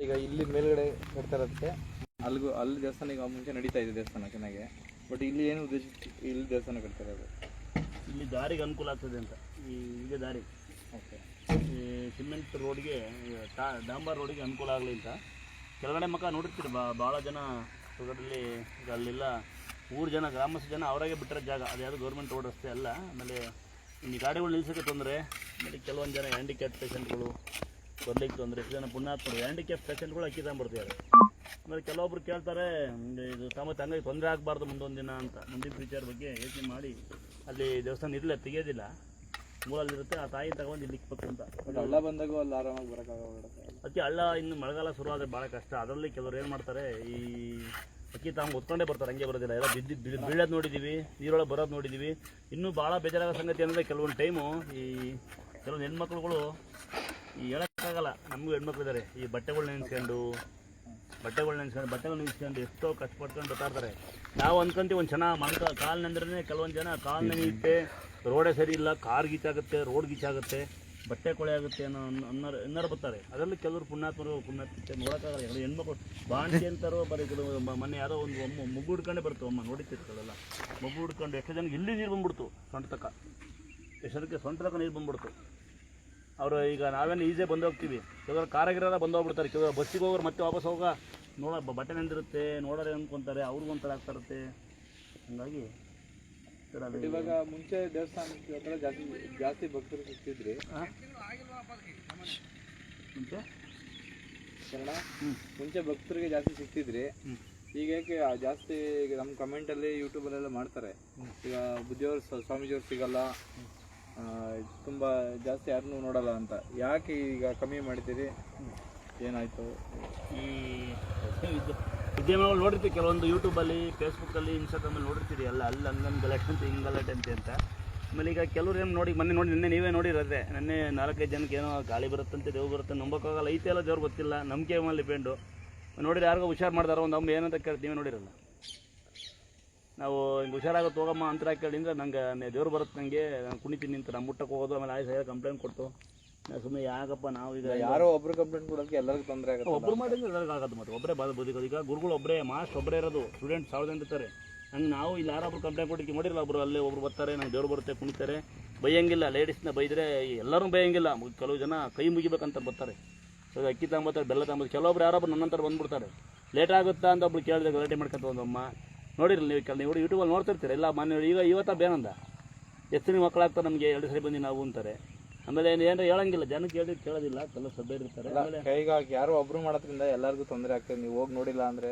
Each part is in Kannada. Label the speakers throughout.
Speaker 1: ಈಗ ಇಲ್ಲಿ ಮೇಲ್ಗಡೆ ಕಟ್ತಾ ಇರೋದಕ್ಕೆ ಅಲ್ಲಿ ದೇವಸ್ಥಾನ ಈಗ ಮುಂಚೆ ನಡೀತಾ ಇದೆ ದೇವಸ್ಥಾನ ಚೆನ್ನಾಗಿ. ಬಟ್ ಇಲ್ಲಿ ಏನು ಉದ್ದೇಶ ಇಲ್ಲಿ ದೇವಸ್ಥಾನ ಕಟ್ತಾ ಇರೋದು?
Speaker 2: ಇಲ್ಲಿ ದಾರಿಗೆ ಅನುಕೂಲ ಆಗ್ತದೆ ಅಂತ. ಈಗ ದಾರಿ
Speaker 1: ಓಕೆ,
Speaker 2: ಈ ಸಿಮೆಂಟ್ ರೋಡ್ಗೆ ಡಾಂಬರ್ ರೋಡಿಗೆ ಅನುಕೂಲ ಆಗಲಿ ಅಂತ ಕೆಳಗಡೆ ಮಕ್ಕ ನೋಡಿರ್ತೀರಿ. ಭಾಳ ಜನ ಹೊರಗಡೆಯಲ್ಲಿ ಈಗ ಅಲ್ಲೆಲ್ಲ ಊರು ಜನ ಗ್ರಾಮಸ್ಥ ಜನ ಅವರಾಗೆ ಬಿಟ್ಟಿರೋ ಜಾಗ. ಅದು ಯಾವುದು ಗೌರ್ಮೆಂಟ್ ರೋಡ್ ರಸ್ತೆ ಅಲ್ಲ. ಆಮೇಲೆ ಇನ್ನು ಗಾಡಿಗಳು ನಿಲ್ಸೋಕ್ಕೆ ತೊಂದರೆ. ಆಮೇಲೆ ಕೆಲವೊಂದು ಜನ ಹ್ಯಾಂಡಿಕ್ಯಾಪ್ ಪೇಷೆಂಟ್ಗಳು ಬರ್ಲಿಕ್ಕೆ ತೊಂದರೆ. ಎಷ್ಟು ಜನ ಪುಣ್ಯಾತ್ಮರು ಹ್ಯಾಂಡಿಕ್ಯಾಪ್ ಪೇಷೆಂಟ್ಗಳು ಅಕ್ಕಿ ತಗೊಂಡ್ಬರ್ತಿದ್ದಾರೆ. ಆಮೇಲೆ ಕೆಲವೊಬ್ರು ಕೇಳ್ತಾರೆ ಇದು ತಮ್ಮ ತಂಗಾಗಿ ತೊಂದರೆ ಆಗಬಾರ್ದು ಮುಂದೊಂದು ದಿನ ಅಂತ. ಮುಂದಿನ ಫ್ಯೂಚರ್ ಬಗ್ಗೆ ಯೋಚನೆ ಮಾಡಿ ಅಲ್ಲಿ ದೇವಸ್ಥಾನ ಇರಲಿಲ್ಲ, ತೆಗೆಯೋದಿಲ್ಲ, ಮೂಲಲ್ಲಿರುತ್ತೆ. ಆ ತಾಯಿ ತಗೊಂಡು ಇಲ್ಲಿ ಇಕ್ಬೇಕು ಅಂತ.
Speaker 1: ಹಳ್ಳ ಬಂದಾಗ ಅಲ್ಲಿ ಆರಾಮಾಗಿ ಬರೋಕ್ಕಾಗಲ್ಲ.
Speaker 2: ಅದಕ್ಕೆ ಹಳ್ಳ ಇನ್ನು ಮಳೆಗಾಲ ಶುರು ಆದರೆ ಭಾಳ ಕಷ್ಟ. ಅದರಲ್ಲಿ ಕೆಲವರು ಏನು ಮಾಡ್ತಾರೆ, ಈ ಅಕ್ಕಿ ತಾವು ಹೊತ್ಕೊಂಡೇ ಬರ್ತಾರೆ, ಹಂಗೆ ಬರೋದಿಲ್ಲ. ಎಲ್ಲ ಬೀಳೋದು ನೋಡಿದ್ದೀವಿ, ನೀರೊಳಗೆ ಬರೋದು ನೋಡಿದ್ದೀವಿ. ಇನ್ನೂ ಭಾಳ ಬೇಜಾರಾಗೋ ಸಂಗತಿ ಅಂದರೆ ಕೆಲವೊಂದು ಟೈಮು ಈ ಕೆಲವೊಂದು ಹೆಣ್ಮಕ್ಳುಗಳು ಈ ಹೇಳೋಕ್ಕಾಗಲ್ಲ. ನಮಗೂ ಹೆಣ್ಮಕ್ಳಿದ್ದಾರೆ, ಈ ಬಟ್ಟೆಗಳು ನೆನೆಸ್ಕೊಂಡು ಎಷ್ಟೋ ಕಷ್ಟಪಟ್ಕೊಂಡು ಬರ್ತಾಯಿರ್ತಾರೆ. ನಾವು ಅಂದ್ಕೊಂತೀವಿ ಒಂದು ಚೆನ್ನಾಗಿ ಕಾಲು ನೆಂದ್ರೆ ಕೆಲವೊಂದು ಜನ ಕಾಲು ನೆನೆಯುತ್ತೆ, ರೋಡೇ ಸರಿ ಇಲ್ಲ, ಕಾರ್ ಗೀಚಾಗುತ್ತೆ, ರೋಡ್ ಗೀಚಾಗುತ್ತೆ, ಬಟ್ಟೆ ಕೊಳೆ ಆಗುತ್ತೆ ಅನ್ನೋರು ಬರ್ತಾರೆ. ಅದರಲ್ಲಿ ಕೆಲವರು ಪುಣ್ಯಾತ್ಮತೆ ನೋಡೋಕ್ಕಾಗಲ್ಲ. ಹೆಣ್ಮಕ್ಳು ಬಾಂಟಿ ಅಂತಾರೋ ಬರೀ ಕೆಲವು ಮೊನ್ನೆ ಯಾರೋ ಒಂದು ಮಗು ಹಿಡ್ಕೊಂಡೇ ಬರ್ತವೆ. ಅಮ್ಮ ನೋಡಿತಿರ್ತಾರಲ್ಲ, ಮಗು ಹಿಡ್ಕೊಂಡು ಎಷ್ಟೋ ಜನಕ್ಕೆ ಇಲ್ಲಿ ನೀರು ಬಂದ್ಬಿಡ್ತು, ಸೊಂಟ ತಕ್ಕ ನೀರು ಬಂದ್ಬಿಡ್ತು. ಅವರು ಈಗ ನಾವೇನು ಈಸೇ ಬಂದು ಹೋಗ್ತೀವಿ, ಕೆಲವರು ಕಾರಾಗಿರೋದ ಬಂದು ಹೋಗ್ಬಿಡ್ತಾರೆ. ಕೆಲವರು ಬಸ್ಸಿಗೆ ಹೋಗೋರು ಮತ್ತೆ ವಾಪಸ್ ಹೋಗ ಬಟ್ಟೆ ನೆಂದಿರುತ್ತೆ, ನೋಡೋರೆ ಅಂದ್ಕೊತಾರೆ, ಅವ್ರಿಗೂ ಒಂಥರ ಆಗ್ತಾ ಇರುತ್ತೆ. ಹಾಗಾಗಿ
Speaker 1: ಇವಾಗ ಮುಂಚೆ ದೇವಸ್ಥಾನಕ್ಕೆ ಹತ್ರ ಜಾಸ್ತಿ ಭಕ್ತರು ಸಿಗ್ತಿದ್ರಿ. ಮುಂಚೆ ಭಕ್ತರಿಗೆ ಜಾಸ್ತಿ ಸಿಗ್ತಿದ್ರಿ. ಈಗ ಯಾಕೆ ಜಾಸ್ತಿ ಈಗ ನಮ್ಮ ಕಮೆಂಟಲ್ಲಿ ಯೂಟ್ಯೂಬಲ್ಲೆಲ್ಲ ಮಾಡ್ತಾರೆ, ಈಗ ಬುದ್ಧಿಯವರು ಸ್ವಾಮೀಜಿಯವ್ರು ಸಿಗಲ್ಲ, ತುಂಬ ಜಾಸ್ತಿ ಯಾರನ್ನೂ ನೋಡಲ್ಲ ಅಂತ. ಯಾಕೆ ಈಗ ಕಮ್ಮಿ ಮಾಡಿದ್ದೀರಿ? ಏನಾಯಿತು?
Speaker 2: ಈ ವಿದ್ಯಮಾನಗಳು ನೋಡಿರ್ತೀವಿ ಕೆಲವೊಂದು ಯೂಟ್ಯೂಬಲ್ಲಿ, ಫೇಸ್ಬುಕ್ಕಲ್ಲಿ, ಇನ್ಸ್ಟಾಗ್ರಾಮಲ್ಲಿ ನೋಡಿರ್ತೀರಿ. ಅಲ್ಲಿ ಹಂಗಂಗೆ ಗಲಾಟೆ ಅಂತ ಹಿಂಗೆ ಗಲಾಟೆ ಅಂತ. ಆಮೇಲೆ ಈಗ ಕೆಲವ್ರು ಏನು ನೋಡಿ ನಿನ್ನೆ ನೀವೇ ನೋಡಿರೋದೆ. ನಿನ್ನೆ 4-5 ಜನಕ್ಕೆ ಏನೋ ಗಾಳಿ ಬರುತ್ತಂತೆ, ದೇವ್ ಬರುತ್ತೆ, ನಂಬೋಕ್ಕಾಗಲ್ಲ. ಐತೆ ಎಲ್ಲ ದೇವ್ರು ಗೊತ್ತಿಲ್ಲ, ನಂಬಿಕೆ ಮೇಲೆ ಡಿಪೆಂಡು. ನೋಡಿದ್ರೆ ಯಾರಿಗೂ ಹುಷಾರು ಮಾಡ್ದಾರೋ ಒಂದು ಅಮ್ಮ ಏನಂತ ಕೇಳ್ತೀವಿ, ನೀವೇ ನೋಡಿರಲ್ಲ. ನಾವು ಹಿಂಗೆ ಹುಷಾರಾಗುತ್ತೆ ಹೋಗಮ್ಮ ಅಂತರ ಕೇಳಿ ಅಂದರೆ ನಂಗೆ ದೇವ್ರು ಬರುತ್ತೆ, ನನಗೆ ನಾನು ಕುಣಿತೀನಿ ಅಂತ ನಮ್ಮ ಮುಟ್ಟಕ್ಕೆ ಹೋಗೋದು. ಆಮೇಲೆ ಆಯ್ತು ಕಂಪ್ಲೇಂಟ್ ಕೊಟ್ಟು ಸುಮ್ಮನೆ ಯಾಕಪ್ಪ ನಾವು ಈಗ
Speaker 1: ಯಾರೋ ಒಬ್ರು ಕಂಪ್ಲೇಂಟ್ ಕೊಡೋಕ್ಕೆ ಎಲ್ಲರಿಗೂ ತೊಂದರೆ ಆಗುತ್ತೆ.
Speaker 2: ಒಬ್ಬರು ಮಾಡಿದ್ರೆ ಎಲ್ಲರಿಗೂ ಆಗೋದು. ಮತ್ತು ಒಬ್ಬರೇ ಬದುಕೋದು. ಈಗ ಗುರುಗಳು ಒಬ್ಬರೇ, ಮಾಸ್ಟರ್ ಒಬ್ಬರೇ ಇರೋದು, ಸ್ಟೂಡೆಂಟ್ 1000 ಜನ ಇರ್ತಾರೆ. ಹಂಗೆ ನಾವು ಇಲ್ಲಿ ಯಾರೊಬ್ರು ಕಂಪ್ಲೇಂಟ್ ಕೊಟ್ಟಿಕ್ಕೆ ನೋಡಿರಲ್ಲ. ಒಬ್ಬರು ಅಲ್ಲೇ ಒಬ್ರು ಬರ್ತಾರೆ, ನಂಗೆ ದೇವ್ರು ಬರುತ್ತೆ, ಕುಣಿತಾರೆ, ಬೈಯಂಗಿಲ್ಲ. ಲೇಡೀಸ್ನ ಬೈದರೆ ಎಲ್ಲರೂ ಬೈಯಂಗಿಲ್ಲ. ಕೆಲವು ಜನ ಕೈ ಮುಗಿಬೇಕಂತ ಬರ್ತಾರೆ. ಸೊ ಅಕ್ಕಿ ತಗೊಂಬರ್ತಾರೆ, ಬೆಲ್ಲ ತಗೊಂಬರ್ತಾರೆ. ಕೆಲವೊಬ್ರು ಯಾರೊಬ್ರು ನನ್ನಂತರ ಬಂದ್ಬಿಡ್ತಾರೆ. ಲೇಟ್ ಆಗುತ್ತಾ ಅಂತ ಒಬ್ರು ಕೇಳಿದ್ರೆ ಗಲಾಟೆ ಮಾಡ್ಕೊಂತ ಒಂದಮ್ಮ ನೋಡಿರಲ್ಲ. ನೀವು ಯೂಟ್ಯೂಬಲ್ಲಿ ನೋಡ್ತಿರ್ತೀರಿ ಎಲ್ಲ. ಈಗ ಇವತ್ತ ಬೇನಂದ ಎಷ್ಟು ಮಕ್ಕಳಾಗ್ತಾರೆ ನಮಗೆ 2 ಸರಿ ಬಂದು ನಾವು ಅಂತಾರೆ. ಆಮೇಲೆ ಏನಾರ ಹೇಳಂಗಿಲ್ಲ, ಜನಕ್ಕೆ ಕೇಳೋದಿಲ್ಲ, ಕೆಲವು ಸಭ್ಯ ಇರ್ತಾರೆ.
Speaker 1: ಈಗ ಯಾರೋ ಒಬ್ರು ಮಾಡೋದ್ರಿಂದ ಎಲ್ಲರಿಗೂ ತೊಂದರೆ ಆಗ್ತದೆ. ನೀವು ಹೋಗಿ ನೋಡಿಲ್ಲ ಅಂದರೆ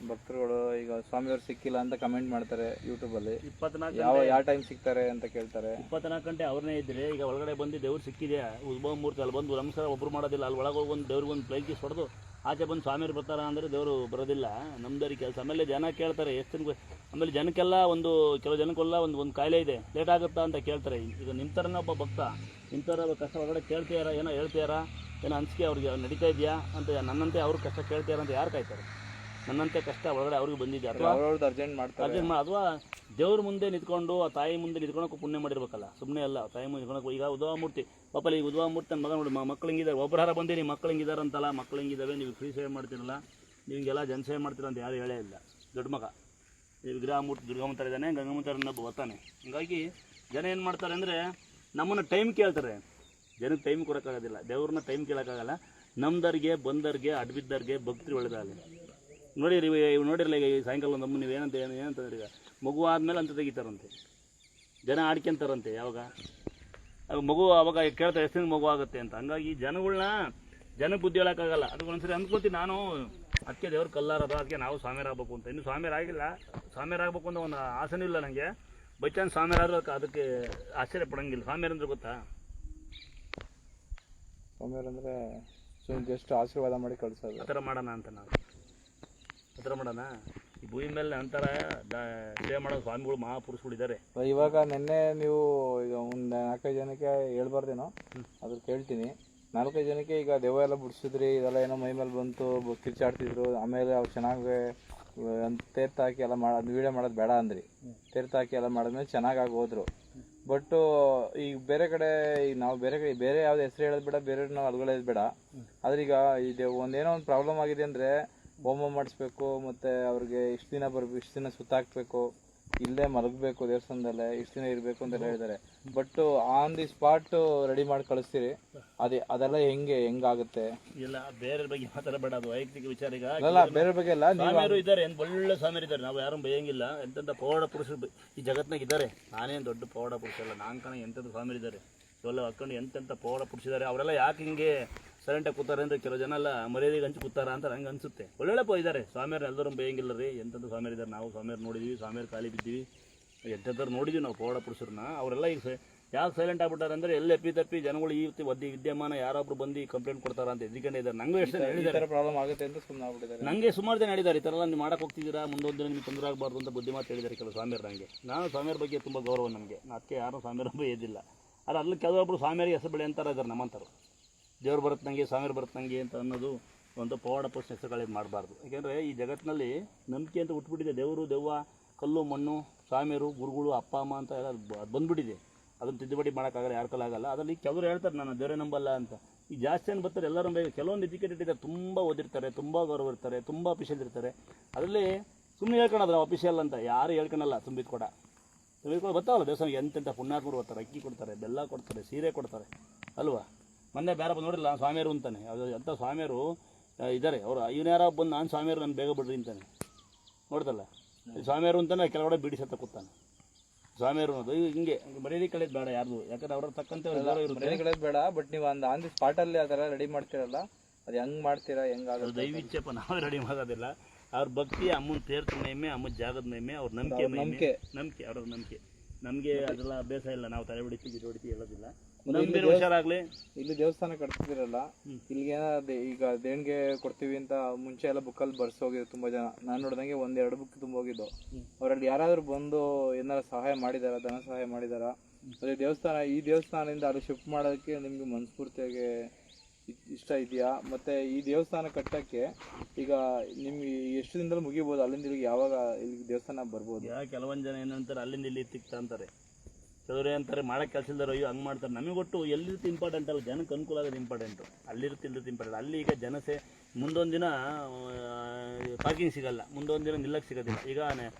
Speaker 1: ಭಕ್ತರುಗಳು ಈಗ ಸ್ವಾಮಿಯವ್ರು ಸಿಕ್ಕಿಲ್ಲ ಅಂತ ಕಮೆಂಟ್ ಮಾಡ್ತಾರೆ ಯೂಟ್ಯೂಬಲ್ಲಿ.
Speaker 2: 24
Speaker 1: ಯಾವ ಟೈಮ್ ಸಿಗ್ತಾರೆ ಅಂತ ಕೇಳ್ತಾರೆ.
Speaker 2: 24 ಗಂಟೆ ಅವ್ರನ್ನೇ ಇದ್ದರೆ ಈಗ ಒಳಗಡೆ ಬಂದು ದೇವ್ರು ಸಿಕ್ಕಿದೆಯಾ ಉದ್ಭವ ಮೂರ್ತಿ ಅಲ್ಲಿ ಬಂದು ನಮಸ್ಕಾರ ಒಬ್ಬರು ಮಾಡೋದಿಲ್ಲ. ಅಲ್ಲಿ ಒಳಗೆ ಹೋಗಿ ಒಂದು ದೇವ್ರಿಗೆ ಒಂದು ಪ್ಲೈಕೀಸ್ ಹೊಡೆದು ಆಚೆ ಬಂದು ಸ್ವಾಮಿಯವ್ರು ಬರ್ತಾರ ಅಂದರೆ ದೇವರು ಬರೋದಿಲ್ಲ. ನಮ್ದರಿ ಕೆಲಸ. ಆಮೇಲೆ ಜನ ಕೇಳ್ತಾರೆ ಎಷ್ಟು ಜನ. ಆಮೇಲೆ ಜನಕ್ಕೆಲ್ಲ ಕೆಲವು ಜನಕ್ಕೆಲ್ಲ ಒಂದು ಕಾಯಿಲೆ ಇದೆ, ಲೇಟ್ ಆಗುತ್ತಾ ಅಂತ ಕೇಳ್ತಾರೆ. ಈಗ ನಿಮ್ಮ ಥರನೇ ಒಬ್ಬ ಭಕ್ತ ನಿಮ್ಮ ಥರ ಕಷ್ಟ ಒಳಗಡೆ ಕೇಳ್ತೀಯಾರ, ಏನೋ ಹೇಳ್ತೀಯಾರ, ಏನೋ ಅನಿಸಿಕೆ ಅವ್ರಿಗೆ ನಡೀತಾ ಇದೆಯಾ ಅಂತ. ನನ್ನಂತೆ ಅವ್ರು ಕಷ್ಟ ಕೇಳ್ತೀಯಾರ ಅಂತ ಯಾರು ಕಾಯ್ತಾರೆ? ನನ್ನಂತೆ ಕಷ್ಟ ಒಳಗಡೆ ಅವ್ರಿಗೆ ಬಂದಿದೆ ಅಥವಾ ಅರ್ಜೆಂಟ್ ಅಥವಾ ದೇವ್ರ ಮುಂದೆ ನಿಂತ್ಕೊಂಡು ಆ ತಾಯಿ ಮುಂದೆ ನಿಂತ್ಕೊಳಕ್ಕೆ ಪುಣ್ಯ ಮಾಡಿರ್ಬೇಕಲ್ಲ, ಸುಮ್ಮನೆ ಅಲ್ಲ. ತಾಯಿ ಮುಂದೆ ನಿಂತ್ಕೊಳಕ್ಕೆ ಈಗ ಉದ್ಭವ ಮೂರ್ತಿ ಪಾಪಲ್ಲಿ ಈಗ ಉದ್ಭವ ಮೂರ್ತಿ ನನ್ನ ಮಗ ನೋಡಿ ಮಕ್ಳು ಹಿಂಗಿದ್ದಾರೆ. ಒಬ್ಬರಾರ ಬಂದು ನೀವು ಮಕ್ಳು ಹಿಂಗಿದ್ದಾರೆ ಅಂತಲ್ಲ, ಮಕ್ಳು ಹಿಂಗಿದ್ದಾವೆ, ನೀವು ಫ್ರೀ ಸೇವೆ ಮಾಡ್ತಿರಲ್ಲ, ನೀವು ಹಿಂಗೆಲ್ಲ ಜನಸೇವೆ ಮಾಡ್ತೀರ ಅಂತ ಯಾರು ಹೇಳೇ ಇಲ್ಲ. ದೊಡ್ಡ ಮಗ ಈ ವಿಗ್ರಹ ಮೂರ್ತಿ ದುರ್ಗಮ್ಮಂತರ ಇದ್ದಾನೆ, ಗಂಗಮ್ಮಂತರನ್ನೊಬ್ಬ ಬರ್ತಾನೆ. ಹೀಗಾಗಿ ಜನ ಏನು ಮಾಡ್ತಾರೆ ಅಂದರೆ ನಮ್ಮನ್ನು ಟೈಮ್ ಕೇಳ್ತಾರೆ. ಜನಕ್ಕೆ ಟೈಮ್ ಕೊಡೋಕ್ಕಾಗೋದಿಲ್ಲ, ದೇವ್ರನ್ನ ಟೈಮ್ ಕೇಳೋಕ್ಕಾಗಲ್ಲ. ನಮ್ದವ್ರಿಗೆ ಬಂದವ್ರಿಗೆ ಅಡ್ಬಿದ್ದವ್ರಿಗೆ ಭಕ್ತರು ಒಳ್ಳೆದಾಗಲಿ. ನೋಡಿರಲ್ಲ ಈಗ ಸಾಯಂಕಾಲ ಒಂದು ಅಮ್ಮ ನೀವು ಏನಂತಂದ್ರೆ ಈಗ ಮಗು ಆದಮೇಲೆ ಅಂತ ತೆಗಿತಾರಂತೆ, ಜನ ಆಡ್ಕೊಂತಾರಂತೆ. ಯಾವಾಗ ಮಗು ಅವಾಗ ಕೇಳ್ತಾರೆ ಎಷ್ಟು ದಿನ ಮಗು ಆಗುತ್ತೆ ಅಂತ. ಹಂಗಾಗಿ ಜನಕ್ಕೆ ಬುದ್ಧಿ ಹೇಳೋಕ್ಕಾಗಲ್ಲ. ಅದಕ್ಕೆ ಒಂದ್ಸರಿ ಅಂದ್ಕೊತೀನಿ ನಾನು, ಅದಕ್ಕೆ ದೇವ್ರ ಕಲ್ಲಾರದ, ಅದಕ್ಕೆ ನಾವು ಸ್ವಾಮಿಯರಾಗಬೇಕು ಅಂತ. ಇನ್ನೂ ಸ್ವಾಮಿಯರಾಗಿಲ್ಲ, ಸ್ವಾಮಿಯರಾಗಬೇಕು ಅಂತ ಒಂದು ಆಸೆನೂ ಇಲ್ಲ ನನಗೆ. ಬೈ ಚಾನ್ಸ್ ಸ್ವಾಮಿಯರಾದ್ರೂ ಅದಕ್ಕೆ ಆಶ್ಚರ್ಯ ಪಡೋಂಗಿಲ್ಲ. ಸ್ವಾಮಿಯರಂದ್ರೆ ಗೊತ್ತಾ?
Speaker 1: ಸ್ವಾಮಿಯರಂದರೆ ಜಸ್ಟ್ ಆಶೀರ್ವಾದ ಮಾಡಿ ಕಳಿಸೋದು.
Speaker 2: ಆ ಥರ ಮಾಡೋಣ ಅಂತ ನಾವು ಆ ಥರ ಮಾಡೋಣ. ಈ ಭೂಮಿ ಮೇಲೆ ಅಂತರ ಸೇವೆ ಮಾಡೋ ಸ್ವಾಮಿಗಳು ಮಹಾಪುರುಷಗಳಿದ್ದಾರೆ.
Speaker 1: ಇವಾಗ ನಿನ್ನೆ ನೀವು ಈಗ ಒಂದು 4-5 ಜನಕ್ಕೆ ಹೇಳ್ಬಾರ್ದೇನೋ, ಅದ್ರ ಕೇಳ್ತೀನಿ. 4-5 ಜನಕ್ಕೆ ಈಗ ದೆವ್ವ ಎಲ್ಲ ಬಿಡಿಸಿದ್ರಿ, ಇದೆಲ್ಲ ಏನೋ ಮೈ ಮೇಲೆ ಬಂತು, ಕಿರ್ಚಾಡ್ತಿದ್ರು. ಆಮೇಲೆ ಅವ್ರು ಚೆನ್ನಾಗಿ ತೀರ್ಥ ಹಾಕಿ ಎಲ್ಲ ಮಾಡೋದು, ವೀಡಿಯೋ ಮಾಡೋದು ಬೇಡ ಅಂದ್ರಿ. ತೀರ್ಥ ಹಾಕಿ ಎಲ್ಲ ಮಾಡಿದ್ಮೇಲೆ ಚೆನ್ನಾಗಿ ಹೋದ್ರು. ಬಟ್ ಈಗ ಬೇರೆ ಕಡೆ ಈಗ ನಾವು ಬೇರೆ ಯಾವ್ದು ಹೆಸರು ಹೇಳೋದು ಬೇಡ, ಬೇರೆ ನಾವು ಅಲ್ಗಳೇದು ಬೇಡ. ಆದ್ರೆ ಈಗ ಇದು ಒಂದೇನೋ ಒಂದು ಪ್ರಾಬ್ಲಮ್ ಆಗಿದೆ ಅಂದ್ರೆ ಹೋಮ ಮಾಡಿಸ್ಬೇಕು, ಮತ್ತೆ ಅವ್ರಿಗೆ ಇಷ್ಟು ದಿನ ಬರ್ಬೇಕು, ಇಷ್ಟು ದಿನ ಸುತ್ತಾಕ್ಬೇಕು, ಇಲ್ಲೇ ಮಲಗಬೇಕು, ದೇವಸ್ಥಾನದಲ್ಲೇ ಇಷ್ಟು ದಿನ ಇರಬೇಕು ಅಂತೆಲ್ಲ ಹೇಳಿದ್ದಾರೆ. But on the spot ready ಮಾಡಿ ಕಳಿಸ್ತೀರಿ, ಅದೆಲ್ಲ ಹೆಂಗಾಗುತ್ತೆ?
Speaker 2: ಇಲ್ಲ ಬೇರೆ ಬಗ್ಗೆ ಮಾತಾಡಬೇಡ, ಅದು ವೈಯಕ್ತಿಕ ವಿಚಾರ. ಈಗ
Speaker 1: ಅಲ್ಲ ಬೇರೆ ಬಗ್ಗೆ ಎಲ್ಲ
Speaker 2: ಸ್ವಾಮಿಯರು ಇದ್ದಾರೆ, ಒಳ್ಳೆ ಸ್ವಾಮಿಯರು ಇದ್ದಾರೆ, ನಾವು ಯಾರು ಬೈಯಂಗಿಲ್ಲ. ಎಂತೆಂಥ ಪವಾಡ ಪುರುಷರು ಈ ಜಗತ್ನಾಗ ಇದ್ದಾರೆ. ನಾನೇನು ದೊಡ್ಡ ಪವಾಡ ಪುರುಷ ಅಲ್ಲ, ನಾನು ಕಣ ಎಂತೆಂಥ ಸ್ವಾಮಿಯರು ಇದ್ದಾರೆ, ಇವೆಲ್ಲ ಹಾಕೊಂಡು ಎಂತೆಂಥ ಪವಾಡ ಪುರುಷಿದ್ದಾರೆ. ಅವರೆಲ್ಲ ಯಾಕೆ ಹಿಂಗೆ ಸೈಲೆಂಟಾಗಿ ಕೂತಾರೆ ಅಂದರೆ ಕೆಲವು ಜನ ಎಲ್ಲ ಮರ್ಯಾದೆಗೆ ಹಂಚಿ ಕೂತಾರ ಅಂತ ನಂಗೆ ಅನ್ಸುತ್ತೆ. ಒಳ್ಳೊಳ್ಳೆ ಇದ್ದಾರೆ ಸ್ವಾಮಿಯರು, ಎಲ್ಲರೂ ಬೈಯಂಗಿಲ್ಲ ರೀ. ಎಂತೆಂಥ ಸ್ವಾಮಿಯರು ಇದ್ದಾರೆ, ನಾವು ಸ್ವಾಮಿಯರು ನೋಡಿದ್ವಿ, ಸ್ವಾಮಿಯರು ಖಾಲಿ ಬಿದ್ದೀವಿ, ಎಂತೆಂಥವ್ರು ನೋಡಿದ್ವಿ ನಾವು ಪವಾಡ ಪುರುಷರನ್ನ. ಅವರೆಲ್ಲ ಈಗ ಯಾಕೆ ಸೈಲೆಂಟ್ ಆಗ್ಬಿಟ್ಟಾರೆ ಅಂದರೆ ಎಲ್ಲಿ ತಪ್ಪಿ ಜನಗಳು ಈ ವಿದ್ಯಮಾನ ಯಾರೊಬ್ರು ಬಂದು ಕಂಪ್ಲೇಂಟ್ ಕೊಡ್ತಾರ ಅಂತ ಎದ್ಕೊಂಡು ಇದ್ದಾರೆ. ನಂಗೂ ಎಷ್ಟು ಜನ ಹೇಳಿದ್ದಾರೆ
Speaker 1: ಪ್ರಾಬ್ಲಮ್ ಆಗುತ್ತೆ ಅಂತ ಸುಮ್ಮನೆ ಆಗ್ಬಿಟ್ಟಿದ್ದಾರೆ.
Speaker 2: ನನಗೆ ಸುಮಾರು ಜನ ಹೇಳಿದ್ದಾರೆ, ಈ ಥರ ಎಲ್ಲ ನೀವು ಮಾಡಕ್ಕೆ ಹೋಗ್ತಿದ್ದೀರಾ, ಮುಂದೊಂದು ದಿನ ನಿಮ್ಗೆ ತೊಂದರೆ ಆಗಬಾರ್ದು ಅಂತ ಬುದ್ಧಿ ಮಾತು ಹೇಳಿದ್ದಾರೆ ಕೆಲವು ಸ್ವಾಮಿಯರು. ನನಗೆ ನಾನು ಸ್ವಾಮಿಯರ ಬಗ್ಗೆ ತುಂಬ ಗೌರವ ನನಗೆ, ಅದಕ್ಕೆ ಯಾರೂ ಸ್ವಾಮಿಯರ ಬಗ್ಗೆ ಎದ್ದಿಲ್ಲ. ಆದರೆ ಅಲ್ಲಿ ಕೆಲವೊಬ್ಬರು ಸ್ವಾಮಿಯರಿಗೆ ಹೆಸರು ಬೆಳೆ ಅಂತಾರೆ ಇದ್ದಾರೆ ನಮ್ಮಂಥರು. ದೇವ್ರು ಬರುತ್ತೆ ನನಗೆ, ಸ್ವಾಮಿಯರು ಬರುತ್ತೆ ನನಗೆ ಅಂತ ಅನ್ನೋದು ಒಂದು ಪವಾಡ ಪುರುಷ ಹೆಸರುಗಳಿಗೆ ಮಾಡಬಾರ್ದು. ಯಾಕೆಂದರೆ ಈ ಜಗತ್ತಿನಲ್ಲಿ ನಂಬಿಕೆ ಅಂತ ಹುಟ್ಬಿಟ್ಟಿದೆ. ದೇವರು, ದೆವ್ವ, ಕಲ್ಲು ಮಣ್ಣು, ಸ್ವಾಮಿಯರು, ಗುರುಗಳು, ಅಪ್ಪ ಅಮ್ಮ ಅಂತ ಎಲ್ಲ ಅದು ಬಂದುಬಿಟ್ಟಿದೆ. ಅದನ್ನು ತಿದ್ದುಪಡಿ ಮಾಡೋಕ್ಕಾಗಲ್ಲ, ಯಾರ ಕಲಾಗಲ್ಲ. ಅದರಲ್ಲಿ ಕೆಲವರು ಹೇಳ್ತಾರೆ ನಾನು ದೇವರೇ ನಂಬಲ್ಲ ಅಂತ. ಈ ಜಾಸ್ತಿ ಏನು ಬರ್ತಾರೆ ಎಲ್ಲರೂ ಬೇಗ. ಕೆಲವೊಂದು ಎಜುಕೇಟೆಡ್ ಇದ್ದಾರೆ, ತುಂಬ ಓದಿರ್ತಾರೆ, ತುಂಬ ಗೌರವ ಇರ್ತಾರೆ, ತುಂಬ ಅಫಿಷಿಯಲ್ ಇರ್ತಾರೆ. ಅದರಲ್ಲಿ ಸುಮ್ಮನೆ ಹೇಳ್ಕೊಳೋದು ಅಫಿಷಿಯಲ್ ಅಂತ ಯಾರು ಹೇಳ್ಕೊಳಲ್ಲ. ತುಂಬಿದ ಕೊಡ ಬರ್ತಾವಲ್ಲ ದೇವಸ್ಥಾನಕ್ಕೆ, ಎಂತೆಂಥ ಪುಣ್ಯಾತ್ಮರು ಬರ್ತಾರೆ, ಅಕ್ಕಿ ಕೊಡ್ತಾರೆ, ಬೆಲ್ಲ ಕೊಡ್ತಾರೆ, ಸೀರೆ ಕೊಡ್ತಾರೆ ಅಲ್ವಾ. ಮೊನ್ನೆ ಬೇರೆ ಬಂದು ನೋಡಿಲ್ಲ ಸ್ವಾಮಿಯರು ಅಂತಾನೆ, ಅದು ಅಂಥ ಸ್ವಾಮಿಯರು ಇದ್ದಾರೆ. ಅವರು ಇವನ್ಯಾರ ಬಂದು ನಾನು ಸ್ವಾಮಿಯರು ನಾನು ಬೇಗ ಬಿಡ್ರಿ ಅಂತಾನೆ. ನೋಡ್ದಲ್ಲ ಸ್ವಾಮಿಯರು ಅಂತಾನೆ ಕೆಲವಡೆ ಬಿಡಿ ಸತ್ತ ಕೂತಾನೆ ಸ್ವಾಮಿಯರು ಅನ್ನೋದು. ಹಿಂಗೆ ಮರ್ಯಾದೆ ಕಳೆದು ಬೇಡ ಯಾರ್ದು, ಯಾಕಂದ್ರೆ ಅವ್ರ ತಕ್ಕಂತೆ
Speaker 1: ಕಳೆದ್ ಬೇಡ. ಬಟ್ ನೀವು ಆನ್ ದಿ ಸ್ಪಾಟ್ ಅಲ್ಲಿ ಅದೆಲ್ಲ ರೆಡಿ ಮಾಡ್ತೀರಲ್ಲ, ಅದು ಹೆಂಗ್ ಮಾಡ್ತೀರಾ, ಹೆಂಗಾಗುತ್ತೆ?
Speaker 2: ದೈವಿಚ್ಛೆಪ್ಪ, ನಾವೇ ರೆಡಿ ಮಾಡೋದಿಲ್ಲ. ಅವ್ರ ಭಕ್ತಿ, ಅಮ್ಮನ ತೀರ್ಥ ಮಹಿಮೆ, ಅಮ್ಮನ ಜಾಗದ ಮಹಿಮೆ, ಅವ್ರ ನಂಬಿಕೆ ಅವ್ರ ನಂಬಿಕೆ. ನಮಗೆ ಅದೆಲ್ಲ ಅಭ್ಯಾಸ ಇಲ್ಲ, ನಾವು ತಲೆ ಹೊಡಿತೀವಿ ಹೊಡಿತೀವಿ ಹೇಳೋದಿಲ್ಲ. ನಂಬಿರೋ ಹುಷಾರಾಗ್ಲಿ.
Speaker 1: ಇಲ್ಲಿ ದೇವಸ್ಥಾನ ಕಟ್ತಿದಿರಲ್ಲ, ಇಲ್ಲಿಗೆ ಏನಾದ್ರು ಈಗ ದೇಣಿಗೆ ಕೊಡ್ತೀವಿ ಅಂತ ಮುಂಚೆ ಎಲ್ಲ ಬುಕ್ಕಲ್ಲಿ ಬರ್ಸೋಗಿದ್ರು ತುಂಬಾ ಜನ. ನಾನು ನೋಡಿದಂಗೆ 1-2 ಬುಕ್ ತುಂಬ ಹೋಗಿದ್ದು. ಅವರಲ್ಲಿ ಯಾರಾದ್ರೂ ಬಂದು ಏನಾರ ಸಹಾಯ ಮಾಡಿದಾರ, ಧನ ಸಹಾಯ ಮಾಡಿದಾರ? ಅದೇ ದೇವಸ್ಥಾನ, ಈ ದೇವಸ್ಥಾನದಿಂದ ಅಲ್ಲಿ ಶಿಫ್ಟ್ ಮಾಡೋದಕ್ಕೆ ನಿಮ್ಗೆ ಮನಸ್ಫೂರ್ತಿಯಾಗಿ ಇಷ್ಟ ಇದೆಯಾ? ಮತ್ತೆ ಈ ದೇವಸ್ಥಾನ ಕಟ್ಟಕ್ಕೆ ಈಗ ನಿಮ್ಗೆ ಎಷ್ಟು ದಿನದಲ್ಲಿ ಮುಗಿಬೋದು? ಅಲ್ಲಿಂದ ಇಲ್ಲಿಗೆ ಯಾವಾಗ ಇಲ್ಲಿ ದೇವಸ್ಥಾನ ಬರ್ಬೋದು?
Speaker 2: ಕೆಲವೊಂದು ಜನ ಏನಂತಾರೆ ಅಲ್ಲಿಂದ ಇಲ್ಲಿ ತಿಕ್ತ ಅಂತಾರೆ, ಕೆಲವರು ಅಂತಾರೆ ಮಾಡಕ್ಕೆ ಕೆಲಸ ಇಲ್ದಾರ ಅಯ್ಯೋ ಹಂಗೆ ಮಾಡ್ತಾರೆ. ನಮಗೆ ಒಟ್ಟು ಎಲ್ಲಿರುತ್ತೆ ಇಂಪಾರ್ಟೆಂಟ್ ಅಲ್ಲ, ಜನಕ್ಕೆ ಅನುಕೂಲ ಆಗೋದು ಇಂಪಾರ್ಟೆಂಟು. ಅಲ್ಲಿರುತ್ತೆ ಇಲ್ಲಿರುತ್ತೆ ಇಂಪಾರ್ಟೆಂಟ್. ಅಲ್ಲಿ ಈಗ ಜನಸೆ ಮುಂದೊಂದು ದಿನ ಪಾರ್ಕಿಂಗ್ ಸಿಗಲ್ಲ, ಮುಂದೊಂದು ದಿನ ನಿಲ್ಲಕ್ಕೆ ಸಿಗೋದಿಲ್ಲ. ಈಗ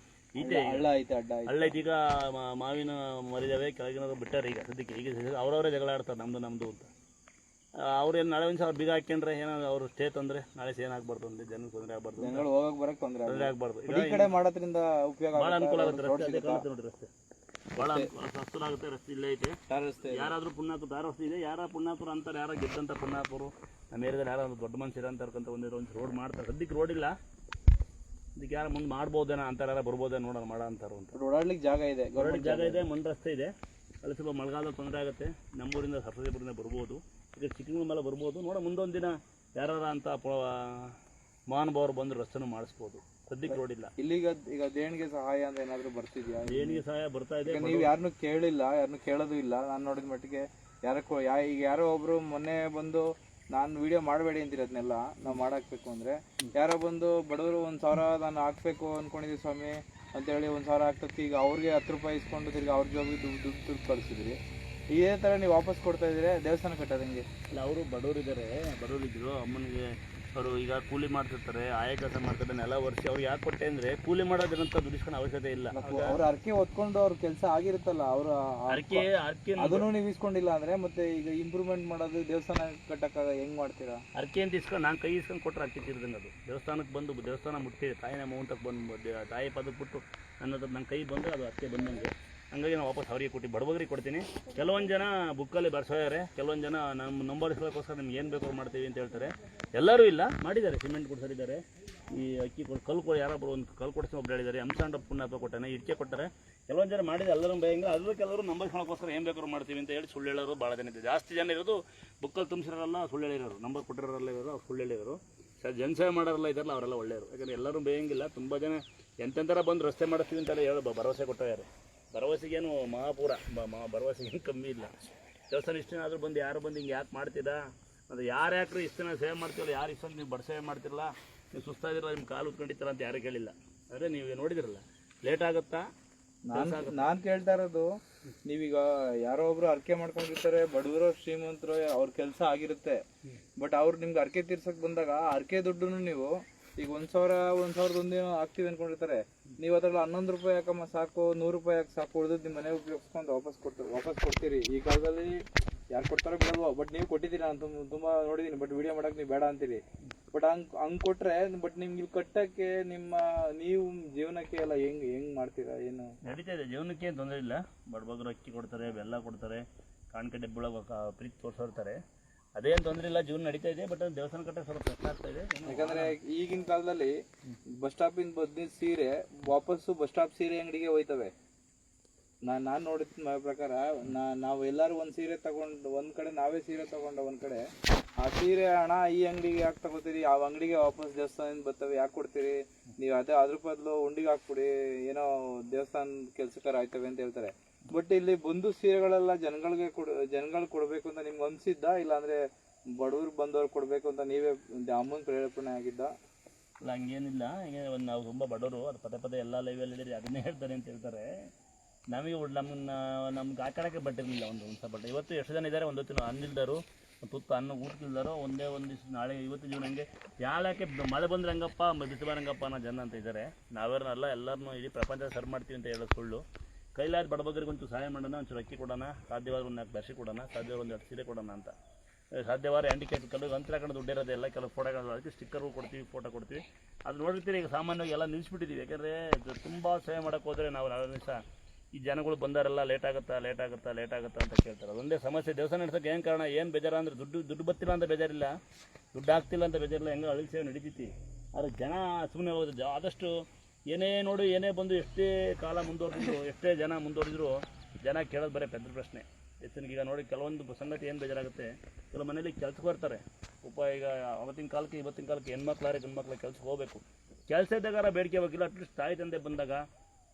Speaker 2: ಈತೆ ಹಳ್ಳ ಐತೆ, ಈಗ ಮಾವಿನ ಮರಿದಾವೆ, ಕೆಳಗಿನ ಬಿಟ್ಟಾರೆ. ಈಗ ಸದ್ಯಕ್ಕೆ ಈಗ ಅವ್ರವರೇ ಜಗಳ ಆಡ್ತಾರೆ, ನಮ್ಮದು ಅಂತ. ಅವ್ರೇನು ನಾಳೆ ಒಂದು ಸಾವಿರ ಬೀಗ ಹಾಕ್ಯಂಡ್ರೆ ಏನಾದ್ರು ಅವ್ರು ಸ್ಟೇ ತಂದರೆ ನಾಳೆ ಏನಾಗಬಾರ್ದು ಅಂದ್ರೆ ಜನಕ್ಕೆ ತೊಂದರೆ ಆಗಬಾರ್ದು,
Speaker 1: ಹೋಗಕ್ಕೆ ಬರೋಕ್ಕೆ ತೊಂದರೆ
Speaker 2: ಆಗಬಾರ್ದು.
Speaker 1: ಈ ಕಡೆ ಮಾಡೋದ್ರಿಂದ ಉಪಯೋಗ
Speaker 2: ಭಾಳ ಅನುಕೂಲ ಆಗುತ್ತೆ. ರಸ್ತೆ ಅದೇ ಕಾಣುತ್ತೆ ನೋಡಿ, ರಸ್ತೆ ಭಾಳ ಸಸ್ತರಾಗುತ್ತೆ. ರಸ್ತೆ ಇಲ್ಲೇ ಐತೆ. ಯಾರಾದರೂ ಪುಣ್ಯಾತ್ಮರು ದಾರ ರಸ್ತೆ ಇದೆ, ಯಾರ ಪುಣ್ಯಾತ್ಮರು ಅಂತಾರೆ, ಯಾರ ಗೆದ್ದಂಥ ಪುಣ್ಯಾತ್ಮರು ನಮ್ಮ ಏರಿಯಾದಲ್ಲಿ ಯಾರು ದೊಡ್ಡ ಮನುಷ್ಯರು ಅಂತ ಅನ್ಕೊಂತ ಒಂದು ರೋಡ್ ಮಾಡ್ತಾರೆ. ಸದ್ಯಕ್ಕೆ ರೋಡ್ ಇಲ್ಲ, ಅದಕ್ಕೆ ಯಾರು ಮುಂದೆ ಮಾಡ್ಬೋದೇನೋ ಅಂತಾರೆ, ಯಾರು ಬರ್ಬೋದೇನೋ ನೋಡೋಣ ಮಾಡೋ ಅಂತಾರೆ ಅಂತ.
Speaker 1: ಓಡಾಡ್ಲಿಕ್ಕೆ ಜಾಗ ಇದೆ,
Speaker 2: ಓಡಾಡ್ಲಿಕ್ಕೆ ಜಾಗ ಇದೆ, ಮಣ್ಣು ರಸ್ತೆ ಇದೆ. ಅಲ್ಲಿ ಸ್ವಲ್ಪ ಮಳೆಗಾಲದ ತೊಂದರೆ ಆಗುತ್ತೆ. ನಮ್ಮೂರಿಂದ ಸರಸ್ವತಿಪುರದಿಂದ ಬರ್ಬೋದು, ಈಗ ಚಿಕ್ಕಮಗಳೂರು ಮೇಲೆ ಬರ್ಬೋದು. ನೋಡೋ ಮುಂದೊಂದು ದಿನ ಯಾರ ಅಂತ ಮಹಾನುಭಾವರು ಬಂದು ರಸ್ತೆನೂ ಮಾಡಿಸ್ಬೋದು. ಸದ್ಯಕ್ಕೆ ರೋಡ್ ಇಲ್ಲ.
Speaker 1: ಇಲ್ಲಿಗ ಈಗ ದೇಣಿಗೆ ಸಹಾಯ ಅಂತ ಏನಾದರೂ ಬರ್ತಿದ್ಯಾ?
Speaker 2: ದೇಣಿಗೆ ಸಹಾಯ ಬರ್ತಾ ಇದೆ.
Speaker 1: ನೀವು ಯಾರನ್ನೂ ಕೇಳಿಲ್ಲ, ಯಾರನ್ನೂ ಕೇಳೋದು ಇಲ್ಲ. ನಾನು ನೋಡಿದ ಮಟ್ಟಿಗೆ ಈಗ ಯಾರೋ ಒಬ್ರು ಮೊನ್ನೆ ಬಂದು ನಾನು ವಿಡಿಯೋ ಮಾಡಬೇಡಿ ಅಂತಿರೋದನ್ನೆಲ್ಲ ನಾವು ಮಾಡಾಕ್ಬೇಕು ಅಂದರೆ, ಯಾರೋ ಬಂದು ಬಡವರು 1,000 ನಾನು ಹಾಕ್ಬೇಕು ಅಂದ್ಕೊಂಡಿದ್ದೀವಿ ಸ್ವಾಮಿ ಅಂತೇಳಿ 1,000 ಹಾಕ್ತಕ್ಕೆ ಈಗ ಅವ್ರಿಗೆ 10 ರೂಪಾಯಿ ಇಸ್ಕೊಂಡು ತಿರ್ಗಿ ಅವ್ರ ಜೋಬಿಗೆ ದುಡ್ಡು ಕಳಿಸಿದ್ರಿ. ಇದೇ ಥರ ನೀವು ವಾಪಸ್ ಕೊಡ್ತಾ ಇದ್ದೀರಿ ದೇವಸ್ಥಾನ ಕಟ್ಟೋದಂಗೆ.
Speaker 2: ಇಲ್ಲ, ಅವರು ಬಡವರಿದ್ದರು. ಅಮ್ಮನಿಗೆ ಅವರು ಈಗ ಕೂಲಿ ಮಾಡ್ತಿರ್ತಾರೆ, ಆಯ ಕೆಲಸ ಮಾಡ್ತಾರೆ, ನೆಲ ಒರೆಸಿ. ಅವ್ರು ಯಾಕೆ ಕೊಟ್ಟೆ ಅಂದರೆ ಕೂಲಿ ಮಾಡೋದ್ರಂತ ದುಡಿಸ್ಕೊಂಡು ಅವಶ್ಯಕತೆ ಇಲ್ಲ.
Speaker 1: ಅವ್ರ ಅರ್ಕೆ ಹೊತ್ಕೊಂಡು ಅವ್ರ ಕೆಲಸ ಆಗಿರುತ್ತಲ್ಲ, ಅವ್ರ ಅರ್ಕೆ ಅದನ್ನು ನೀವು ಇಸ್ಕೊಂಡಿಲ್ಲ ಅಂದರೆ ಮತ್ತೆ ಈಗ ಇಂಪ್ರೂವ್ಮೆಂಟ್ ಮಾಡೋದು ದೇವಸ್ಥಾನ ಕಟ್ಟಕ್ಕಾಗ ಹೆಂಗೆ ಮಾಡ್ತೀರಾ?
Speaker 2: ಅರ್ಕೆ ಅಂತ ಇಸ್ಕೊಂಡು ನಾನು ಕೈ ಇಸ್ಕೊಂಡು ಕೊಟ್ಟರೆ ಅರ್ಕೆ ತೀರ್ದಂಗೆ. ಅದು ದೇವಸ್ಥಾನಕ್ಕೆ ಬಂದು ದೇವಸ್ಥಾನ ಮುಟ್ಟಿದೆ, ತಾಯಿನ ಮೌಂಟಕ್ಕೆ ಬಂದು ತಾಯಿ ಪದಕ್ಕೆ ಬಿಟ್ಟು ನನ್ನ ಕೈ ಬಂದರೆ ಅದು ಅರ್ಕೆ ಬಂದಂಗೆ. ಹಂಗಾಗಿ ನಾನು ವಾಪಸ್ ಅವರಿಗೆ ಕೊಟ್ಟು ಬಡಬಗ್ರಿಗೆ ಕೊಡ್ತೀನಿ. ಕೆಲವೊಂದು ಜನ ಬುಕ್ಕಲ್ಲಿ ಬರ್ಸೋಯಾರೆ, ಕೆಲವೊಂದು ಜನ ನಮ್ಮ ನಂಬರ್ ಇಸ್ಕೊಳ್ಳೋಕ್ಕೋಸ್ಕರ ನಿಮ್ಗೆ ಏನು ಬೇಕು ಮಾಡ್ತೀವಿ ಅಂತ ಹೇಳ್ತಾರೆ. ಎಲ್ಲರೂ ಇಲ್ಲ, ಮಾಡಿದ್ದಾರೆ. ಸಿಮೆಂಟ್ ಕೊಡ್ಸರಿದ್ದಾರೆ, ಈ ಅಕ್ಕಿ ಕಲ್ಲು ಯಾರೊಬ್ಬರು ಒಂದು ಕಲ್ಲು ಕೊಡಿಸಿ ಒಬ್ರು ಹೇಳಿದ್ದಾರೆ. ಅಂಶಾಂಡ ಪುಣ್ಯಾತ್ಮ ಕೊಟ್ಟಾನೆ, ಇಟ್ಕೆ ಕೊಟ್ಟಾರೆ. ಕೆಲವೊಂದು ಜನ ಮಾಡಿದೆ, ಎಲ್ಲರೂ ಭಯಂಗ. ಅಲ್ಲೂ ಕೆಲವರು ನಂಬರ್ ಇಸ್ಕೊಳ್ಳೋಕ್ಕೋಸ್ಕರ ಏನು ಬೇಕಾದ್ರು ಮಾಡ್ತೀವಿ ಅಂತ ಹೇಳಿ ಸುಳ್ಳು ಹೇಳೋರು ಭಾಳ ಜನ ಇದೆ. ಜಾಸ್ತಿ ಜನ ಇರೋದು ಬುಕ್ಕಲ್ಲಿ ತುಂಬಿಸಿರೋಲ್ಲ, ಸುಳ್ಳು ಹೇಳಿರೋರು. ನಂಬರ್ ಕೊಟ್ಟಿರೋರಲ್ಲ ಇರೋರು, ಅವ್ರು ಸುಳ್ಳು ಹೇಳಿರೋರು. ಜನಸೇವೆ ಮಾಡೋರಲ್ಲ ಇದ್ದಾರಲ್ಲ, ಅವರೆಲ್ಲ ಒಳ್ಳೆಯವರು. ಯಾಕಂದರೆ ಎಲ್ಲರೂ ಬೇಯಂಗಿಲ್ಲ. ತುಂಬ ಜನ ಎಂತೆಂಥರ ಬಂದು ರಸ್ತೆ ಮಾಡಿಸ್ತೀವಿ ಅಂತೆಲ್ಲ ಹೇಳೋ ಭರವಸೆ ಕೊಟ್ಟವ್ಯಾರೆ. ಭರವಸೆಗೇನು ಮಹಾಪೂರ, ಭರವಸೆಗೇನು ಕಮ್ಮಿ ಇಲ್ಲ. ದೇವಸ್ಥಾನ ಇಷ್ಟು ದಿನ ಆದರೂ ಬಂದು ಯಾರು ಬಂದು ಹಿಂಗೆ ಯಾಕೆ ಮಾಡ್ತಿದ್ದ ಅದು ಯಾರು ಯಾಕ್ರಿ ಇಷ್ಟು ದಿನ ಸೇವೆ ಮಾಡ್ತೀವಲ್ಲ, ಯಾರು ಇಷ್ಟೊಂದು ನೀವು ಸೇವೆ ಮಾಡ್ತಿರಲ್ಲ, ನೀವು ಸುಸ್ತಾಗಿರಲ್ಲ, ನಿಮ್ಮ ಕಾಲು ಉತ್ಕೊಂಡಿರ್ತಾರ ಅಂತ ಯಾರು ಕೇಳಿಲ್ಲ. ಆದರೆ ನೀವು ನೋಡಿದಿರಲ್ಲ, ಲೇಟ್ ಆಗುತ್ತಾ
Speaker 1: ನಾನ್ ಕೇಳ್ತಾ ಇರೋದು, ನೀವೀಗ ಯಾರೋ ಒಬ್ರು ಅರ್ಕೆ ಮಾಡ್ಕೊಂಡಿರ್ತಾರೆ, ಬಡವರು ಶ್ರೀಮಂತರು, ಅವ್ರ ಕೆಲಸ ಆಗಿರುತ್ತೆ, ಬಟ್ ಅವ್ರು ನಿಮ್ಗೆ ಅರ್ಕೆ ತೀರ್ಸಕ್ ಬಂದಾಗ ಆ ಅರ್ಕೆ ದುಡ್ಡುನು ನೀವು ಈಗ 1,000 ಹಾಕ್ತಿವಿ ಅನ್ಕೊಂಡಿರ್ತಾರೆ, ನೀವು ಅದ್ರಲ್ಲಿ 11 ರೂಪಾಯಿ ಯಾಕಮ್ಮ ಸಾಕು, 100 ರೂಪಾಯಿ ಯಾಕೆ ಸಾಕು, ಉಳಿದು ನಿಮ್ಮ ಮನೆ ಉಪಯೋಗಿಸ್ಕೊಂಡು ವಾಪಸ್ ಕೊಡ್ತೀರಿ. ಈ ಕಾಲದಲ್ಲಿ ಯಾರು ಕೊಡ್ತಾರೋ ಬಿಡಲ್ವೋ, ಬಟ್ ನೀವು ಕೊಟ್ಟಿದ್ದೀರಿ, ನಾನು ತುಂಬಾ ನೋಡಿದೀನಿ, ಬಟ್ ವಿಡಿಯೋ ಮಾಡಕ್ ನೀವು ಬೇಡ ಅಂತೀರಿ. ಬಟ್ ಹಂಗ್ ಕೊಟ್ರೆ, ಬಟ್ ನಿಮ್ಗೆ ಇಲ್ಲಿ ಕಟ್ಟಕ್ಕೆ ನೀವು ಜೀವನಕ್ಕೆ ಎಲ್ಲ ಹೆಂಗ್ ಮಾಡ್ತೀರಾ? ಏನು
Speaker 2: ನಡೀತಾ ಇದೆ, ಜೀವನಕ್ಕೆ ಏನು ತೊಂದರೆ ಇಲ್ಲ. ಬಡಬಗ್ರು ಅಕ್ಕಿ ಕೊಡ್ತಾರೆ, ಬೆಲ್ಲ ಕೊಡ್ತಾರೆ, ಕಾಣಿಕೆ ಡಬ್ಬೊಳಗೆ ಪ್ರೀತಿ ತೋರಿಸಿರ್ತಾರೆ, ಅದೇನು ತೊಂದರೆ ಇಲ್ಲ, ಜೀವನ ನಡೀತಾ ಇದೆ. ಬಟ್ ದೇವಸ್ಥಾನ ಕಟ್ಟಕ್ಕೆ ಸ್ವಲ್ಪ ಕಷ್ಟ ಆಗ್ತಾ ಇದೆ. ಯಾಕಂದ್ರೆ
Speaker 1: ಈಗಿನ ಕಾಲದಲ್ಲಿ ಬಸ್ ಸ್ಟಾಪಿಂದ ಬದ್ನಿದ್ ಸೀರೆ ವಾಪಸ್ಸು ಬಸ್ ಸ್ಟಾಪ್ ಸೀರೆ ಅಂಗಡಿಗೆ ಹೋಯ್ತವೆ. ನಾನು ನೋಡಿದ ಪ್ರಕಾರ ನಾವು ಎಲ್ಲರೂ ಒಂದು ಸೀರೆ ತಗೊಂಡು ಒಂದ್ ಕಡೆ ನಾವೇ ಸೀರೆ ತಗೊಂಡ ಒಂದ್ ಕಡೆ, ಆ ಸೀರೆ ಹಣ ಈ ಅಂಗಡಿಗೆ ಯಾಕೆ ತಗೋತೀರಿ, ಆ ಅಂಗಡಿಗೆ ವಾಪಸ್ ದೇವಸ್ಥಾನದಿಂದ ಬರ್ತವೆ, ಯಾಕೆ ಕೊಡ್ತೀರಿ ನೀವು? ಅದ್ರ ಬದಲು ಉಂಡಿಗೆ ಹಾಕ್ಬಿಡಿ, ಏನೋ ದೇವಸ್ಥಾನ ಕೆಲ್ಸಕ್ಕಾರ ಆಯ್ತವೆ ಅಂತ ಹೇಳ್ತಾರೆ. ಬಟ್ ಇಲ್ಲಿ ಬಂದು ಸೀರೆಗಳೆಲ್ಲ ಜನಗಳಿಗೆ ಕೊಡ್ಬೇಕು ಅಂತ ನಿಮ್ಗೆ ಅನ್ಸಿದ್ದ, ಇಲ್ಲ ಅಂದ್ರೆ ಬಡವ್ರು ಬಂದವ್ರು ಕೊಡ್ಬೇಕು ಅಂತ ನೀವೇ ಅಮ್ಮನ ಪ್ರೇರೇಪಣೆ ಆಗಿದ್ದ?
Speaker 2: ಇಲ್ಲ, ಹಂಗೇನಿಲ್ಲ. ಹಂಗೆ ಒಂದು ನಾವು ತುಂಬ ಬಡವರು, ಅದು ಪದೇ ಎಲ್ಲ ಲೈವಲ್ಲಿ ಹೇಳಿರಿ ಅದನ್ನೇ ಹೇಳ್ತಾರೆ ಅಂತ ಹೇಳ್ತಾರೆ. ನಮಗೆ ನಮ್ಗೆ ಹಾಕೋಕ್ಕೆ ಬಟ್ಟಿರಲಿಲ್ಲ, ಒಂದು ಸಹ ಬಟ್ಟೆ. ಇವತ್ತು ಎಷ್ಟು ಜನ ಇದ್ದಾರೆ, ಒಂದು ಹೊತ್ತಿನ ಅನ್ನಿಲ್ದಾರು, ತುತ್ತು ಅನ್ನ ಊಟಕ್ಕಿಲ್ದಾರೋ, ಒಂದು ದಿವಸ ನಾಳೆ ಇವತ್ತು ಜೀವನ ಹಂಗೆ. ಯಾಕೆ ಮಳೆ ಬಂದ್ರೆ ಹಂಗಪ್ಪ, ಬಿಸಿಲು ಹಂಗಪ್ಪ ಅನ್ನೋ ಜನ ಅಂತ ಇದ್ದಾರೆ. ನಾವೇನಲ್ಲ, ಎಲ್ಲರನ್ನೂ ಇಡೀ ಪ್ರಪಂಚ ಸರ್ ಮಾಡ್ತೀವಿ ಅಂತ ಹೇಳೋದು ಸುಳ್ಳು. ಕೈಲಾದ ಬಡಬಗ್ರಿಗೆ ಒಂಚೂರು ಸಹಾಯ ಮಾಡೋಣ, ಒಂಚೂರು ಅಕ್ಕಿ ಕೊಡೋಣ, ಸಾಧ್ಯವಾದ ಒಂದು 4 ದರ್ಶಿ ಕೊಡೋಣ, ಸಾಧ್ಯವಾದ ಒಂದು 2 ಸೀರೆ ಕೊಡೋಣ ಅಂತ. ಸಾಧ್ಯವಾದ ಹ್ಯಾಂಡಿಕ್ಯಾಪ್ ಕೆಲವು ಅಂತರ ಹಾಕೊಂಡು ದುಡ್ಡಿರೋದೆಲ್ಲ, ಕೆಲವು ಫೋಟೋಗಳು ಅದಕ್ಕೆ ಸ್ಟಿಕ್ಕರ್ಗಳು ಕೊಡ್ತೀವಿ, ಫೋಟೋ ಕೊಡ್ತೀವಿ. ಅದು ನೋಡಿರ್ತೀರಿ, ಈಗ ಸಾಮಾನ್ಯವಾಗಿ ಎಲ್ಲ ನಿಲ್ಲಿಸ್ಬಿಟ್ಟಿದ್ದೀವಿ. ಯಾಕಂದರೆ ತುಂಬ ಸೇವೆ ಮಾಡೋಕ್ಕೆ ಹೋದರೆ ನಾವು ನಿಮಿಷ ಈ ಜನಗಳು ಬಂದಾರೆಲ್ಲ ಲೇಟ್ ಆಗುತ್ತಾ ಅಂತ ಕೇಳ್ತಾರೆ. ಅದೊಂದೇ ಸಮಸ್ಯೆ. ದೇವಸ್ಥಾನ ನಡೆಸೋಕೆ ಏನು ಕಾರಣ, ಏನು ಬೇಜಾರ ಅಂದರೆ ದುಡ್ಡು ಬರ್ತಿಲ್ಲ ಅಂತ ಬೇಜಾರಿಲ್ಲ, ದುಡ್ಡು ಆಗ್ತಿಲ್ಲ ಅಂತ ಬೇಜಾರಿಲ್ಲ, ಹೆಂಗೋ ಹಳ್ಳಿ ಸೇವೆ ನಡೀತೈತಿ. ಆದರೆ ಜನ ಸುಮ್ಮನೆ ಹೋಗೋದು. ಆದಷ್ಟು ಏನೇ ನೋಡಿ ಏನೇ ಬಂದು ಎಷ್ಟೇ ಕಾಲ ಮುಂದುವರೆದಿದ್ರು, ಎಷ್ಟೇ ಜನ ಮುಂದುವರೆದಿದ್ರು, ಜನ ಕೇಳೋದು ಬರೀ ಪೆದ್ದ ಪ್ರಶ್ನೆ. ಹೆಚ್ಚಿನಗೀಗ ನೋಡಿ ಕೆಲವೊಂದು ಸಂಗತಿ ಏನು ಬೇಜಾರಾಗುತ್ತೆ, ಕೆಲವು ಮನೇಲಿ ಕೆಲ್ಸಕ್ಕೆ ಬರ್ತಾರೆ. ಈಗ ಅವತ್ತಿನ ಕಾಲಕ್ಕೆ ಇವತ್ತಿನ ಕಾಲಕ್ಕೆ ಹೆಣ್ಮಕ್ಳಾರೆ ಗಂಡ್ಮಕ್ಳು ಕೆಲ್ಸಕ್ಕೆ ಹೋಗಬೇಕು. ಕೆಲಸ ಇದ್ದಾಗಾರ ಬೇಡಿಕೆ ಹೋಗಿಲ್ಲ, ಅಟ್ಲೀಸ್ಟ್ ತಾಯಿ ತಂದೆ ಬಂದಾಗ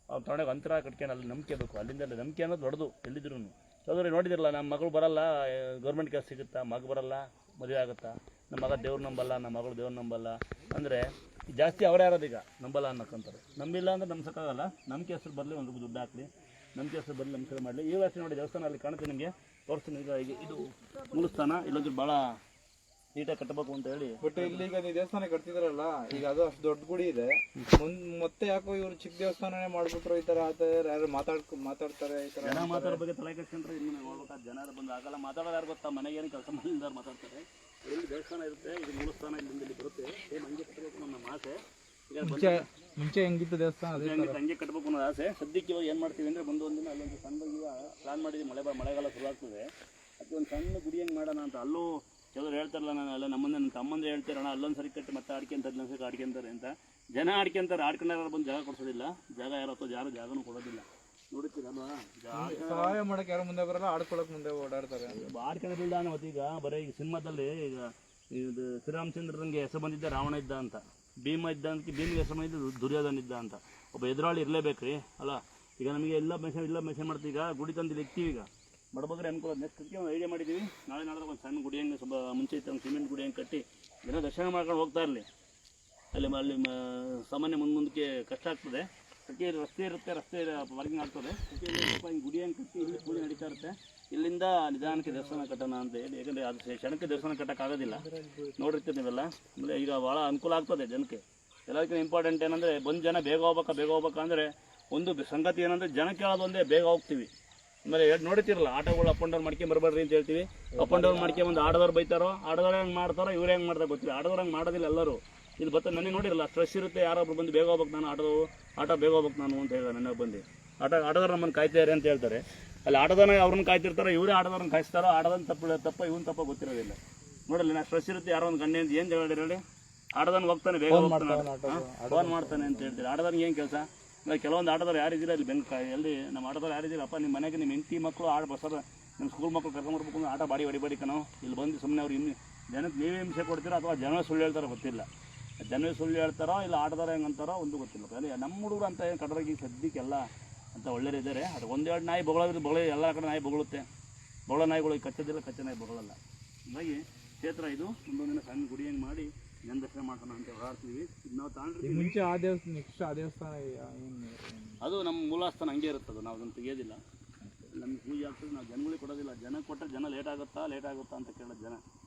Speaker 2: ಅವ್ರು ತೊಗೊಂಡಾಗ ಅಂತರ ಕಟ್ಕೊಂಡು ಅಲ್ಲಿ ನಂಬಿಕೆ ಬೇಕು. ಅಲ್ಲಿಂದ ನಂಬಿಕೆ ಅನ್ನೋದು ದೊಡ್ಡದು ಎಲ್ಲಿದ್ರು. ಯಾವ್ದಾದ್ರು ನೋಡಿದಿರಲ್ಲ, ನಮ್ಮ ಮಗಳು ಬರಲ್ಲ ಗೌರ್ಮೆಂಟ್ ಕೆಲಸ ಸಿಗುತ್ತಾ, ಮಗ ಬರಲ್ಲ ಮದುವೆ ಆಗುತ್ತಾ, ನಮ್ಮ ಮಗ ದೇವ್ರು ನಂಬಲ್ಲ, ನಮ್ಮ ಮಗಳು ದೇವ್ರು ನಂಬಲ್ಲ ಅಂದರೆ ಜಾಸ್ತಿ ಅವರೇ ಯಾರೋದು ಈಗ ನಂಬಲ್ಲ ಅನ್ನೋಕ್ಕಂತಾರೆ. ನಂಬಿಲ್ಲ ಅಂದರೆ ನಂಬಿಸೋಕ್ಕಾಗಲ್ಲ. ನಂಬಿಕೆ ಹೆಸರು ಬರಲಿ, ಒಂದು ದುಡ್ಡು ಹಾಕಲಿ, ನಂಬಿಕೆ ಹೆಸರು ಬರಲಿ, ನಮಸ್ಕಾರ ಮಾಡಲಿ. ಈ ವರ್ಷ ನೋಡಿ ದೇವಸ್ಥಾನ ಅಲ್ಲಿ ಕಾಣುತ್ತೆ ನಿಮಗೆ, ತೋರಿಸ್ತೀನಿ. ಈಗ ಇದು ಮೂಲ ಸ್ಥಾನ, ಇಲ್ಲೊಂದು ಭಾಳ ನೀಟಾಗಿ ಕಟ್ಟಬೇಕು ಅಂತ ಹೇಳಿ.
Speaker 1: ಬಟ್ ಇಲ್ಲಿ ಈಗ ನೀವು ದೇವಸ್ಥಾನ ಕಟ್ತಿದಾರಲ್ಲ, ಈಗ ಅದು ಅಷ್ಟು ದೊಡ್ಡ ಗುಡಿ ಇದೆ, ಮತ್ತೆ ಯಾಕೋ ಇವ್ರು ಚಿಕ್ಕ ದೇವಸ್ಥಾನನೇ ಮಾಡ್ಬಿಟ್ರು, ಈ ತರ ಯಾರು ಮಾತಾಡ್ತಾರೆ, ಈ ತರ
Speaker 2: ಜನ ಮಾತಾಡೋ ಬಗ್ಗೆ ತಲೆ ಕೆಡ್ಕೊಂಡ್ರೆ ಇನ್ನು ಹೋಗ್ಬೇಕಾದ ಜನರು ಬಂದು ಆಗಲ್ಲ. ಮಾತಾಡೋದು ಯಾರು ಗೊತ್ತಾ, ಮನೆಗೆ ಏನು ಕೆಲಸ ಮಾಡಿದ್ದಾರೆ ಮಾತಾಡ್ತಾರೆ. ಎಲ್ಲಿ ದೇವಸ್ಥಾನ ಇರುತ್ತೆ, ಇದು ಮೂಲ ಸ್ಥಾನ ಇಲ್ಲಿ ಬರುತ್ತೆ, ಸೇಮ್ ಹಂಗೆ ಕಟ್ಟಬೇಕು ನಮ್ಮ ಆಸೆ.
Speaker 1: ಮುಂಚೆ ಹೆಂಗಿತ್ತು ದೇವಸ್ಥಾನ
Speaker 2: ಹಂಗೆ ಕಟ್ಟಬೇಕು ಅನ್ನೋ ಆಸೆ. ಸದ್ಯಕ್ಕೆ ಇವಾಗ ಏನು ಮಾಡ್ತೀವಿ ಅಂದರೆ, ಒಂದಿನ ಅಲ್ಲೊಂದು ಸಣ್ಣ ಪ್ಲಾನ್ ಮಾಡಿದ್ವಿ. ಮಳೆಗಾಲ ಶುರು ಆಗ್ತದೆ, ಅದಕ್ಕೆ ಒಂದು ಸಣ್ಣ ಗುಡಿ ಹೆಂಗೆ ಮಾಡೋಣ ಅಂತ. ಅಲ್ಲೂ ಕೆಲವರು ಹೇಳ್ತಾರಲ್ಲ, ನಾನು ಅಲ್ಲ ನನ್ನ ತಮ್ಮಂದ್ರೆ ಹೇಳ್ತಾರಣ, ಅಲ್ಲೊಂದು ಸರಿ ಕಟ್ಟಿ ಮತ್ತೆ ಆಡ್ಕೊಂತಾರೆ, ನಂಗೆ ಆಡ್ಕೊಂತಾರೆ ಅಂತ. ಜನ ಆಡ್ಕೊಂತಾರೆ, ಆಡ್ಕೊಂಡಾರ ಬಂದು ಜಾಗ ಕೊಡಿಸೋದಿಲ್ಲ, ಜಾಗ ಯಾರು ಜಾಗನೂ ಕೊಡೋದಿಲ್ಲ. ನೋಡುತ್ತೀರಲ್ವಾ,
Speaker 1: ಸಹಾಯ ಮಾಡಕ್ಕೆ ಯಾರು ಮುಂದೆ ಬರಲ್ಲ, ಆಡ್ಕೊಳಕ್ಕೆ ಮುಂದೆ ಓಡಾಡ್ತಾರೆ.
Speaker 2: ಆಡ್ಕೊಳ್ಳೋದಿಲ್ಲ ಅನ್ನೋದು. ಈಗ ಬರೀ ಈಗ ಸಿನಿಮಾದಲ್ಲಿ ಈಗ ಇದು ಶ್ರೀರಾಮಚಂದ್ರನಿಗೆ ಹೆಸರು ಬಂದಿದ್ದ ರಾವಣ ಇದ್ದ ಅಂತ, ಭೀಮ ಇದ್ದ ಅಂತ, ಭೀಮಿಗೆ ಹೆಸರು ಬಂದಿದ್ದು ದುರ್ಯೋಧನ ಇದ್ದ ಅಂತ. ಒಬ್ಬ ಎದುರಾಳಿ ಇರಲೇಬೇಕು ರೀ ಅಲ್ಲ. ಈಗ ನಮಗೆ ಎಲ್ಲ ಮೆಸೇಜ್ ಮಾಡ್ತೀವಿ. ಈಗ ಗುಡಿ ತಂದಿಲ್ಲಿ ಇಕ್ತೀವಿ, ಈಗ ಬಡಬಗ್ರೆ ಅನುಕೂಲ. ನೆಕ್ಸ್ಟ್ ಒಂದು ಐಡಿಯಾ ಮಾಡಿದ್ದೀವಿ, ನಾಳೆ ಒಂದು ಸಣ್ಣ ಗುಡಿ ಹಂಗೆ ಸ್ವಲ್ಪ ಮುಂಚೆ ಇತ್ತು, ಒಂದು ಸಿಮೆಂಟ್ ಗುಡಿ ಹಂಗೆ ಕಟ್ಟಿ ಜನ ದರ್ಶನ ಮಾಡ್ಕೊಂಡು ಹೋಗ್ತಾ ಇರಲಿ. ಅಲ್ಲಿ ಸಾಮಾನ್ಯ ಮುಂದಕ್ಕೆ ಕಷ್ಟ ಆಗ್ತದೆ. ರಸ್ತೆ ಇರುತ್ತೆ, ರಸ್ತೆ ಪಾರ್ಕಿಂಗ್ ಆಗ್ತದೆ. ಸ್ವಲ್ಪ ಹಿಂಗೆ ಗುಡಿ ಹಂಗೆ ಕಟ್ಟಿ ಇಲ್ಲಿ ಪೂಜೆ ನಡೀತಾ ಇರುತ್ತೆ. ಇಲ್ಲಿಂದ ನಿಧಾನಕ್ಕೆ ದೇವಸ್ಥಾನ ಕಟ್ಟೋಣ ಅಂತ ಹೇಳಿ. ಯಾಕಂದರೆ ಅದು ಕ್ಷಣಕ್ಕೆ ದೇವಸ್ಥಾನ ಕಟ್ಟೋಕ್ಕಾಗೋದಿಲ್ಲ, ನೋಡಿರ್ತೀವಿ ನೀವೆಲ್ಲ. ಅಂದರೆ ಈಗ ಭಾಳ ಅನುಕೂಲ ಆಗ್ತದೆ ಜನಕ್ಕೆ. ಎಲ್ಲದಕ್ಕಿಂತ ಇಂಪಾರ್ಟೆಂಟ್ ಏನಂದರೆ, ಬಂದು ಜನ ಬೇಗ ಹೋಗ್ಬೇಕಾ ಅಂದರೆ ಒಂದು ಸಂಗತಿ ಏನಂದರೆ, ಜನ ಕೇಳೋದು ಒಂದೇ, ಬೇಗ ಹೋಗ್ತೀವಿ. ಆಮೇಲೆ ನೋಡ್ತಿರಲ್ಲ, ಆಟೋಗಳು ಅಪ್ ಆ್ಯಂಡ್ ಡೌನ್ ಮಾಡ್ಕೊಂಬರ್ಬೇಡ್ರಿ ಅಂತ ಹೇಳ್ತೀವಿ. ಅಪ್ ಆ್ಯಂಡ್ ಡೌನ್ ಮಾಡ್ಕೊಂಬಂದು ಆಟೋದವ್ರು ಬೈತಾರೋ, ಆಟೋದವ್ರು ಹೆಂಗೆ ಮಾಡ್ತಾರೋ, ಇವ್ರು ಹೆಂಗೆ ಮಾಡ್ತಾರೆ ಗೊತ್ತಿಲ್ಲ. ಆಟೋದವ್ರು ಹಂಗೆ ಮಾಡೋದಿಲ್ಲ ಎಲ್ಲರೂ. ಇದು ಬರ್ತಾರೆ, ನನಗೆ ನೋಡಿರಲ್ಲ, ಸ್ಟ್ರೆಸ್ ಇರುತ್ತೆ, ಯಾರೊಬ್ರು ಬಂದು ಬೇಗ ಹೋಗ್ಬೇಕು ನಾನು, ಆಟೋ ಬೇಗ ಹೋಗ್ಬೇಕು ನಾನು ಅಂತ ಹೇಳಿದ. ನನಗೆ ಬಂದು ಆಟೋದವ್ರು ನಮ್ಮನ್ನು ಕಾಯ್ತಾರೆ ಅಂತ ಹೇಳ್ತಾರೆ. ಅಲ್ಲಿ ಆಟೋದನ್ನ ಅವ್ರನ್ನ ಕಾಯ್ತಿರ್ತಾರೆ, ಇವರೇ ಆಟೋದವ್ರನ್ನ ಕಾಯಿಸ್ತಾರೋ, ಆಟೋದನ್ನ ತಪ್ಪ ಇವನು ತಪ್ಪ ಗೊತ್ತಿರೋದಿಲ್ಲ. ನೋಡಲ್ಲ, ನಾ ಸ್ಟ್ರೆಸ್ ಇರುತ್ತೆ, ಯಾರೋ ಒಂದು ಗಂಟೆ ಅಂತ ಏನು ಹೇಳಿ, ಆಟೋದನ್ನ ಹೋಗ್ತಾನೆ, ಬೇಗ ಫೋನ್ ಮಾಡ್ತಾನೆ ಅಂತ ಹೇಳ್ತೀರಿ. ಆಟೋದವ್ರಿಗೆ ಏನು ಕೆಲಸ? ಕೆಲವೊಂದು ಆಟೋದವ್ರು ಯಾರಿದ್ದೀರ ಅಲ್ಲಿ ಎಲ್ಲಿ ನಮ್ಮ ಆಟೋದವ್ರು ಯಾರಿದ್ದೀರಪ್ಪ, ನಿಮ್ಮ ಮನೆಗೆ ನಿಮ್ಮ ಹೆಂಡತಿ ಮಕ್ಕಳು ಬಸ್ಸರ ನಿಮ್ಮ ಸ್ಕೂಲ್ ಮಕ್ಕಳು ಕರ್ಕೊಂಬರ್ಬೇಕು ಅಂದ್ರೆ ಆಟೋ ಬಾಡಿ ಕಣೋ. ಇಲ್ಲಿ ಬಂದು ಸುಮ್ಮನೆ ಅವ್ರು ಇನ್ನು ಜನಕ್ಕೆ ನೀವೇ ಹಿಂಸೆ ಕೊಡ್ತೀರೋ, ಅಥವಾ ಜನವೇ ಸುಳ್ಳು ಹೇಳ್ತಾರೋ ಗೊತ್ತಿಲ್ಲ. ಜನವೇ ಸುಳ್ಳು ಹೇಳ್ತಾರೋ, ಇಲ್ಲ ಆಟೋದವ್ರು ಹೆಂಗೆ ಅಂತಾರೋ ಒಂದು ಗೊತ್ತಿಲ್ಲ. ಅಲ್ಲಿ ನಮ್ಮ ಹುಡುಗರು ಅಂತ ಏನು ಕಟ್ಟೋರಿಗೆ ಸದ್ಯಕ್ಕೆಲ್ಲ ಅಂತ ಒಳ್ಳೆಯರಿದ್ದಾರೆ. ಅದು ಒಂದೆರಡು ನಾಯಿ ಬೊಗಳೋ ಎಲ್ಲ ಕಡೆ ನಾಯಿ ಬೊಗಳುತ್ತೆ. ಬೊಗಳೋ ನಾಯಿಗಳು ಕಚ್ಚೋದಿಲ್ಲ, ಕಚ್ಚೆ ನಾಯಿ ಬೊಗಳಲ್ಲ. ಹಾಗಾಗಿ ಕ್ಷೇತ್ರ ಇದು. ಒಂದೊಂದಿನ ಸಣ್ಣ ಗುಡಿ ಹೆಂಗೆ ಮಾಡಿ ಜನ ದರ್ಶನ ಮಾಡ್ಸೋಣ ಅಂತ ಓಡಾಡ್ತೀವಿ. ಇದು ನಾವು
Speaker 1: ಈಗ
Speaker 2: ತಗೊಂಡಿರ್ತೀವಿ.
Speaker 1: ಮುಂಚೆ ಆ ದೇವಸ್ಥಾನ ನೆಕ್ಸ್ಟ್ ಆ ದೇವಸ್ಥಾನ ಏನು
Speaker 2: ಅದು ನಮ್ಮ ಮೂಲಸ್ಥಾನ ಹಂಗೆ ಇರುತ್ತದೆ, ನಾವು ಅದನ್ನು ತೆಗಿಯೋದಿಲ್ಲ. ನಮ್ಗೆ ಪೂಜೆ ಆಗ್ತದೆ, ನಾವು ಜನಗಳಿಗೆ ಕೊಡೋದಿಲ್ಲ. ಜನ ಕೊಟ್ಟರೆ ಜನ ಲೇಟ್ ಆಗುತ್ತಾ ಅಂತ ಕೇಳೋದು ಜನ.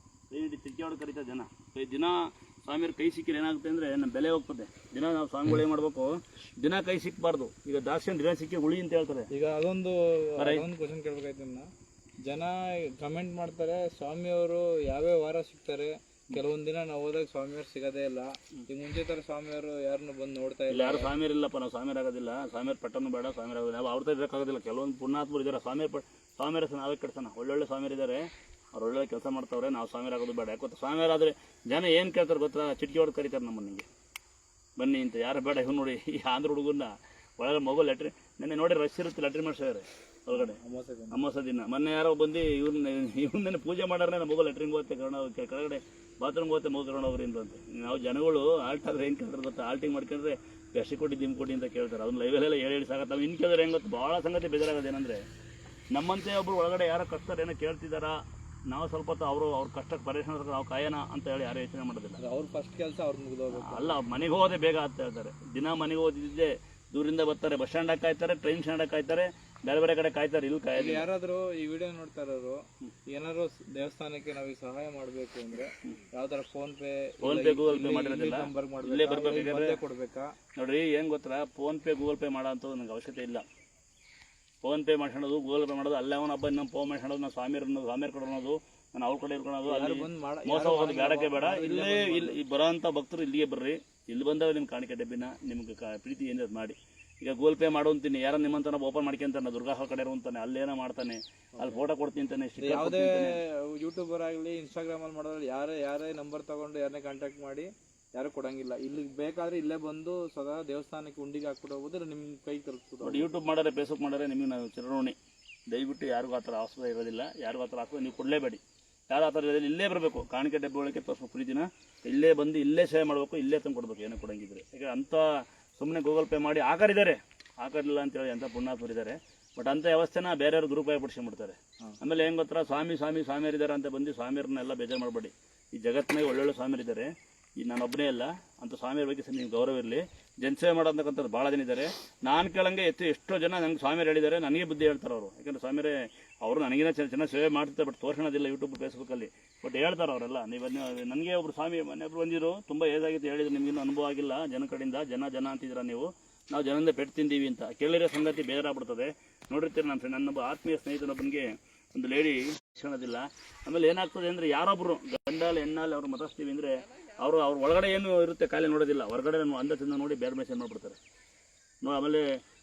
Speaker 2: ದಯವಿಟ್ಟು ತಿಕ್ಕಿ ಹೊಡೆದು ಕರೀತಾರೆ ಜನ. ದಿನ ಸ್ವಾಮಿಯವ್ರ ಕೈ ಸಿಕ್ಕಿದ್ರೆ ಏನಾಗುತ್ತೆ ಅಂದರೆ ನಮ್ಮ ಬೆಲೆ ಹೋಗ್ತದೆ. ದಿನ ನಾವು ಸ್ವಾಮಿಗಳು ಏನು ಮಾಡಬೇಕು, ದಿನ ಕೈ ಸಿಕ್ಕಬಾರ್ದು. ಈಗ ದಾಕ್ಷಿಣ ದಿನ ಸಿಕ್ಕಿ ಹುಳಿ ಅಂತ ಹೇಳ್ತಾರೆ.
Speaker 1: ಈಗ ಅದೊಂದು ಕ್ವಶನ್ ಕೇಳ್ಬೇಕಾಯ್ತು ನಿಮ್ಮನ್ನ. ಜನ ಕಮೆಂಟ್ ಮಾಡ್ತಾರೆ ಸ್ವಾಮಿಯವರು ಯಾವ್ಯಾವ ವಾರ ಸಿಗ್ತಾರೆ, ಕೆಲವೊಂದು ದಿನ ನಾವು ಹೋದಾಗ ಸ್ವಾಮಿಯವ್ರು ಸಿಗೋದೇ ಇಲ್ಲ. ಈಗ ಮುಂಚೆ ಥರ ಸ್ವಾಮಿಯವರು ಯಾರನ್ನು ಬಂದು ನೋಡ್ತಾ ಇಲ್ಲ.
Speaker 2: ಯಾರು ಸ್ವಾಮಿಯರ್ ಇಲ್ಲಪ್ಪ, ನಾವು ಸ್ವಾಮಿಯರ್ ಆಗೋದಿಲ್ಲ. ಸ್ವಾಮಿಯರ್ ಪಟ್ಟನು ಬೇಡ, ಸ್ವಾಮಿಯರ್ ಆಗೋದಿಲ್ಲ. ನಾವು ಅವ್ರದ್ದು ಇರೋಕ್ಕಾಗೋದಿಲ್ಲ. ಕೆಲವೊಂದು ಪುಣ್ಯಾತ್ಮರು ಇದ್ದಾರೆ, ಸ್ವಾಮಿಯರ ಹೆಸರು ನಾವೇ ಕೆಡ್ಸೋಣ. ಒಳ್ಳೊಳ್ಳೆ ಸ್ವಾಮಿಯರ್ ಇದ್ದಾರೆ, ಅವ್ರು ಒಳ್ಳೆ ಕೆಲಸ ಮಾಡ್ತಾವ್ರೆ. ನಾವು ಸ್ವಾಮಿಯರ್ ಆಗೋದು ಬೇಡ. ಯಾಕೆ ಸ್ವಾಮಿಯರ್ ಆದರೆ ಜನ ಏನು ಕೇಳ್ತಾರೆ ಗೊತ್ತಾ, ಚಿಟ್ಕಿ ಹೊಡೆದು ಕರೀತಾರೆ ನಮ್ಮನ್ನು. ನಿಮಗೆ ಬನ್ನಿ ಅಂತ ಯಾರು ಬೇಡ. ಇವ್ನು ನೋಡಿ, ಈ ಆಂಧ್ರ ಹುಡುಗನ್ನ ಒಳಗಡೆ ಮೊಬೈಲ್ ಲೆಟ್ರಿ ನೆನ್ನೆ ನೋಡಿ ರಶ್ ಇರುತ್ತೆ, ಲೆಟ್ರಿ ಮಾಡ್ಸಿದ್ದಾರೆ ಒಳಗಡೆ ಅಮಾವಾಸ್ಯೆ ದಿನ. ಮೊನ್ನೆ ಯಾರೋ ಬಂದು ಇವ್ರನ್ನೇ ಪೂಜೆ ಮಾಡಾರೆ ಮೊಬೈಲ್ ಲೆಟ್ರಿಂಗ್ ಹೋಗುತ್ತೆ ಕೆಳಗಡೆ ಬಾತ್ರೂಮ್ ಹೋಗುತ್ತೆ ಮೊಬೈಲ್ ಕರ್ಕೊಂಡು ಹೋಗ್ರಿಂದ ಅಂತ. ನಾವು ಜನಗಳು ಆಲ್ಟ್ ಆದರೆ ಹೆಂಗೆ ಕೇಳ್ತಾರೆ ಗೊತ್ತಾ, ಆಲ್ಟಿಂಗ್ ಮಾಡ್ಕೊಂಡ್ರೆ ಬೆಸ್ಟ್ ಕೊಟ್ಟು ದಿಮ್ ಕೊಡಿ ಅಂತ ಕೇಳ್ತಾರೆ. ಅದನ್ನ ಲೈವಲ್ಲೆಲ್ಲ ಹೇಳಿ ಸಾಕತ್ತೆ. ನಾವು ಇನ್ನು ಕೇಳಿದ್ರೆ ಹೆಂಗೆ ಗೊತ್ತು, ಭಾಳ ಸಂಗತಿ ಬೇಜಾರಾಗೋದು ಏನಂದರೆ, ನಮ್ಮಂತೆ ಒಬ್ಬರು ಒಳಗಡೆ ಯಾರೋ ಕಷ್ಟರು ಏನೋ ಕೇಳ್ತಿದ್ದಾರಾ, ನಾವು ಸ್ವಲ್ಪ ಹೊತ್ತು ಅವ್ರ ಕಷ್ಟಕ್ಕೆ ಪರಿಶ್ರಮ ನಾವು ಕಾಯೋಣ ಅಂತ ಹೇಳಿ ಯಾರು ಯೋಚನೆ ಮಾಡೋದಿಲ್ಲ.
Speaker 1: ಅವ್ರ ಫಸ್ಟ್ ಕೆಲಸ ಅವ್ರು ಮುಗಿದೋಗ್ಬೇಕು.
Speaker 2: ಅಲ್ಲ, ಮನೆಗೆ ಹೋಗೋದೇ ಬೇಗ ಅಂತ ಹೇಳ್ತಾರೆ. ದಿನ ಮನೆಗೆ ಓದಿದ್ದೆ ದೂರಿಂದ ಬರ್ತಾರೆ, ಬಸ್ ಸ್ಟ್ಯಾಂಡಾಗ ಕಾಯ್ತಾರೆ, ಟ್ರೈನ್ ಸ್ಟ್ಯಾಂಡಾಗ ಕಾಯ್ತಾರೆ, ಬೇರೆ ಬೇರೆ ಕಡೆ ಕಾಯ್ತಾರೆ. ಇಲ್ಲಿ ಕಾಯ್ತಾರೆ.
Speaker 1: ಯಾರಾದರೂ ಈ ವಿಡಿಯೋ ನೋಡ್ತಾ ಇರೋರು ಏನಾದ್ರು ದೇವಸ್ಥಾನಕ್ಕೆ ನಾವು ಸಹಾಯ ಮಾಡಬೇಕು ಅಂದ್ರೆ ಯಾವ ಥರ ಫೋನ್ ಪೇ
Speaker 2: ಗೂಗಲ್ ಪೇ ಮಾಡಿರೋದಿಲ್ಲ, ಇಲ್ಲೇ ಬರ್ಬೇಕು
Speaker 1: ಕೊಡ್ಬೇಕಾ
Speaker 2: ನೋಡ್ರಿ. ಏನು ಗೊತ್ತಾ, ಫೋನ್ ಪೇ ಗೂಗಲ್ ಪೇ ಮಾಡೋ ಅಂಥದ್ದು ನನಗೆ ಅವಶ್ಯಕತೆ ಇಲ್ಲ. ಫೋನ್ ಪೇ ಮಾಡ್ಸೋದು, ಗೂಗಲ್ ಪೇ ಮಾಡೋದು, ಅಲ್ಲೇ ಅವನ ಹಬ್ಬ ಇನ್ನೊಂದು ಫೋನ್ ಮಾಡ್ಸೋದು, ನಾವು ಸ್ವಾಮಿಯರ್ ಕೊಡೋದು, ನಾನು ಅವ್ರ ಕಡೆ ಇರ್ಕೊಳೋದು, ಅಲ್ಲಿ ಮೋಸ ಹೋಗೋದು ಬೇಡಕ್ಕೆ ಬೇಡ. ಇಲ್ಲಿ ಬರೋಂಥ ಭಕ್ತರು ಇಲ್ಲಿಗೆ ಬರ್ರಿ. ಇಲ್ಲಿ ಬಂದಾಗ ನಿಮ್ಮ ಕಾಣಿಕೆ ಡಬ್ಬಿನ ನಿಮ್ಗೆ ಪ್ರೀತಿ ಏನಾದ್ರು ಮಾಡಿ. ಈಗ ಗೂಗಲ್ ಪೇ ಮಾಡು ಅಂತೀನಿ, ಯಾರೋ ನಿಮ್ಮಂತ ಓಪನ್ ಮಾಡ್ಕೊಂತಾನೆ, ದುರ್ಗಾ ಕಡೆ ಇರುವಂತಾನೆ, ಅಲ್ಲೇನೋ ಮಾಡ್ತಾನೆ, ಅಲ್ಲಿ ಫೋಟೋ ಕೊಡ್ತೀನಿ ಅಂತಾನೆ.
Speaker 1: ಯಾವುದೇ ಯೂಟ್ಯೂಬರ್ ಆಗಲಿ ಇನ್ಸ್ಟಾಗ್ರಾಮಲ್ಲಿ ಮಾಡೋದ್ರಲ್ಲಿ ಯಾರೇ ನಂಬರ್ ತಗೊಂಡು ಯಾರನ್ನೇ ಕಾಂಟ್ಯಾಕ್ಟ್ ಮಾಡಿ ಯಾರು ಕೊಡಂಗಿಲ್ಲ. ಇಲ್ಲಿ ಬೇಕಾದ್ರೆ ಇಲ್ಲೇ ಬಂದು ಸದಾ ದೇವಸ್ಥಾನಕ್ಕೆ ಉಂಡಿಗೆ ಹಾಕ್ಬಿಟ್ಟು ಹೋಗೋದು, ನಿಮ್ಮ ಕೈ ತಲುಪಿಸ್ಬೋದು.
Speaker 2: ಯೂಟ್ಯೂಬ್ ಮಾಡಾರೆ, ಫೇಸ್ಬುಕ್ ಮಾಡಾರೆ, ನಿಮಗೆ ನಾವು ಚಿರೋಣಿ. ದಯವಿಟ್ಟು ಯಾರಿಗೂ ಆ ಥರ ಅವಸರ ಇರೋದಿಲ್ಲ. ಯಾರಿಗೂ ಆ ಥರ ಹಾಕೋ ನೀವು ಕೊಡಲೇಬೇಡಿ. ಯಾರು ಆ ಥರ ಇರೋದಿಲ್ಲ. ಇಲ್ಲೇ ಬರಬೇಕು, ಕಾಣಿಕೆ ಡಬ್ಬಿ ಒಳಗೆ ತೋರಿಸ್ಬೇಕು ಪ್ರೀತಿನ. ಇಲ್ಲೇ ಬಂದು ಇಲ್ಲೇ ಸೇವೆ ಮಾಡಬೇಕು, ಇಲ್ಲೇ ತಂದು ಕೊಡಬೇಕು ಏನೋ ಕೊಡಂಗಿದ್ರೆ. ಈಗ ಅಂಥ ಸುಮ್ಮನೆ ಗೂಗಲ್ ಪೇ ಮಾಡಿ ಹಾಕರಿದ್ದಾರೆ, ಹಾಕರಿಲ್ಲ ಅಂತೇಳಿ ಅಂಥ ಪುಣ್ಯಾತ್ಮರಿದ್ದಾರೆ. ಬಟ್ ಅಂಥ ವ್ಯವಸ್ಥೆನ ಬೇರೆಯವ್ರು ದುರುಪಯೋಗ ಪಡಿಸ್ಕೊಂಡ್ಬಿಡ್ತಾರೆ. ಆಮೇಲೆ ಹೆಂಗೆ ಗೊತ್ತಾ, ಸ್ವಾಮಿಯರಿದ್ದಾರೆ ಅಂತ ಬಂದು ಸ್ವಾಮಿಯರನ್ನೆಲ್ಲ ಬೇಜಾರು ಮಾಡಬೇಡಿ. ಈ ಜಗತ್ತಿನಾಗ ಒಳ್ಳೊಳ್ಳೆ ಸ್ವಾಮಿಯರಿದ್ದಾರೆ. ಈಗ ನಾನೊಬ್ಬನೇ ಅಲ್ಲ, ಅಂಥ ಸ್ವಾಮಿಯರ ಬಗ್ಗೆ ನಿಮ್ಗೆ ಗೌರವ ಇರಲಿ. ಜನಸೇವೆ ಮಾಡೋದಂತಕ್ಕಂಥದ್ದು ಭಾಳ ಜನ ಇದ್ದಾರೆ. ನಾನು ಕೇಳಂಗೆ ಎಷ್ಟೋ ಜನ ನಂಗೆ ಸ್ವಾಮಿಯರು ಹೇಳಿದ್ದಾರೆ, ನನಗೆ ಬುದ್ಧಿ ಹೇಳ್ತಾರೆ ಅವರು. ಯಾಕಂದರೆ ಸ್ವಾಮಿಯರೇ ಅವರು ನನಗಿನ ಚೆನ್ನಾಗಿ ಸೇವೆ ಮಾಡ್ತಾರೆ, ಬಟ್ ತೋರಿಸೋದಿಲ್ಲ ಯೂಟ್ಯೂಬ್ ಫೇಸ್ಬುಕ್ಕಲ್ಲಿ. ಬಟ್ ಹೇಳ್ತಾರೆ ಅವರೆಲ್ಲ. ನೀವು ನನಗೆ ಒಬ್ರು ಸ್ವಾಮಿ ಮನೆಯೊಬ್ರು ಬಂದಿರು, ತುಂಬ ಏಜಾಗಿತ್ತು ಹೇಳಿದ್ರು, ನಿಮಗಿನ್ನೂ ಅನುಭವ ಆಗಿಲ್ಲ ಜನ ಕಡೆಯಿಂದ, ಜನ ಅಂತಿದ್ದೀರ ನೀವು, ನಾವು ಜನದಿಂದ ಪೆಟ್ಟು ತಿಂದೀವಿ ಅಂತ. ಕೇಳಿರೋ ಸಂಗತಿ ಬೇಜಾರಾಗ್ಬಿಡ್ತದೆ. ನೋಡಿರ್ತೀರಿ ನನ್ನೊಬ್ಬ ಆತ್ಮೀಯ ಸ್ನೇಹಿತನೊಬ್ಬನಿಗೆ ಒಂದು ಲೇಡಿ ಶಿಕ್ಷಣದಿಲ್ಲ. ಆಮೇಲೆ ಏನಾಗ್ತದೆ ಅಂದರೆ, ಯಾರೊಬ್ಬರು ಗಂಡಾಲಿ ಹೆಣ್ಣಾಲಿ ಅವ್ರು ಮತಸ್ತೀವಿ ಅಂದರೆ ಅವ್ರ ಒಳಗಡೆ ಏನು ಇರುತ್ತೆ ಕಾಯಿಲೆ ನೋಡೋದಿಲ್ಲ, ಹೊರಗಡೆ ಅಂದದಿಂದ ನೋಡಿ ಬೇರೆ ಮೆಸೇಜ್ ಮಾಡಿಬಿಡ್ತಾರೆ. ಆಮೇಲೆ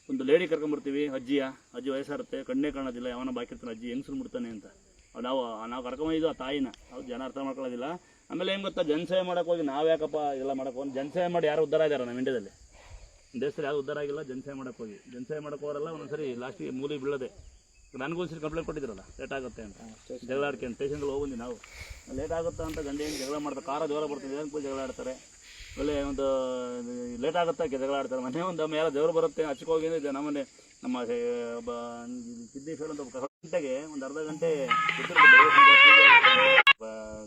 Speaker 2: ಒಂದು ಲೇಡಿ ಕರ್ಕೊಂಬರ್ತೀವಿ, ಅಜ್ಜಿ ವಯಸ್ಸಾರುತ್ತೆ, ಕಣ್ಣೇ ಕಾಣೋದಿಲ್ಲ, ಯಾವನ ಬಾಕಿರ್ತಾನೆ, ಅಜ್ಜಿ ಹೆಂಗಸ್ರು ಮುಡ್ತಾನೆ ಅಂತ. ನಾವು ಕರ್ಕೊಂಬಂದಿದ್ದು ಆ ತಾಯಿನ, ಅವ್ರು ಜನ ಅರ್ಥ ಮಾಡ್ಕೊಳ್ಳೋದಿಲ್ಲ. ಆಮೇಲೆ ಏನು ಗೊತ್ತಾ, ಜನಸೇವೆ ಮಾಡೋಕೆ ಹೋಗಿ ನಾವು ಯಾಕಪ್ಪ ಇದೆಲ್ಲ ಮಾಡೋಕೆ ಹೋಗಿ, ಜನಸೇವೆ ಮಾಡಿ ಯಾರು ಉದ್ಧಾರ ಇದ್ದಾರೆ ನಮ್ಮ ಇಂಡಿಯಾದಲ್ಲಿ? ದೇಶದಲ್ಲಿ ಯಾರು ಉದ್ಧಾರ ಆಗಿಲ್ಲ ಜನಸೇವೆ ಮಾಡೋಕೆ ಹೋಗಿ. ಜನಸೇವೆ ಮಾಡೋಕೆ ಹೋಗಲ್ಲ, ಒಂದೊಂದ್ಸರಿ ಲಾಸ್ಟಿಗೆ ಮೂಲಿ ಬೀಳೋದೆ. ನನಗೊಂದ್ಸರಿ ಕಂಪ್ಲೇಂಟ್ ಕೊಟ್ಟಿದ್ರಲ್ಲ, ಲೇಟ್ ಆಗುತ್ತೆ ಅಂತ, ಜಗಳ ಆಡ್ಕೊಂಡು ಸ್ಟೇಷನ್ಗಳು ಹೋಗಿ ನಾವು ಲೇಟ್ ಆಗುತ್ತಾ ಅಂತ ಗಂಡ ಏನು ಜಗಳ ಮಾಡ್ತಾರೆ, ಕಾರ ಜೋರ ಬರ್ತೀವಿ ಏನಕ್ಕೆ ಜಗಳ ಆಡ್ತಾರೆ. ಆಮೇಲೆ ಒಂದು ಲೇಟ್ ಆಗುತ್ತಾ ಜಗಳ ಆಡ್ತಾರೆ. ಮನೆ ಒಂದು ಯಾರೋ ದೇವರು ಬರುತ್ತೆ ಹಚ್ಕೋಗಿ ನಮ್ಮನೆ ನಮ್ಮ ಒಬ್ಬ ಸಿದ್ದೇಶ್ವರ ಅಂತ ಒಬ್ಬ ಗಂಟೆಗೆ ಒಂದು ಅರ್ಧ ಗಂಟೆ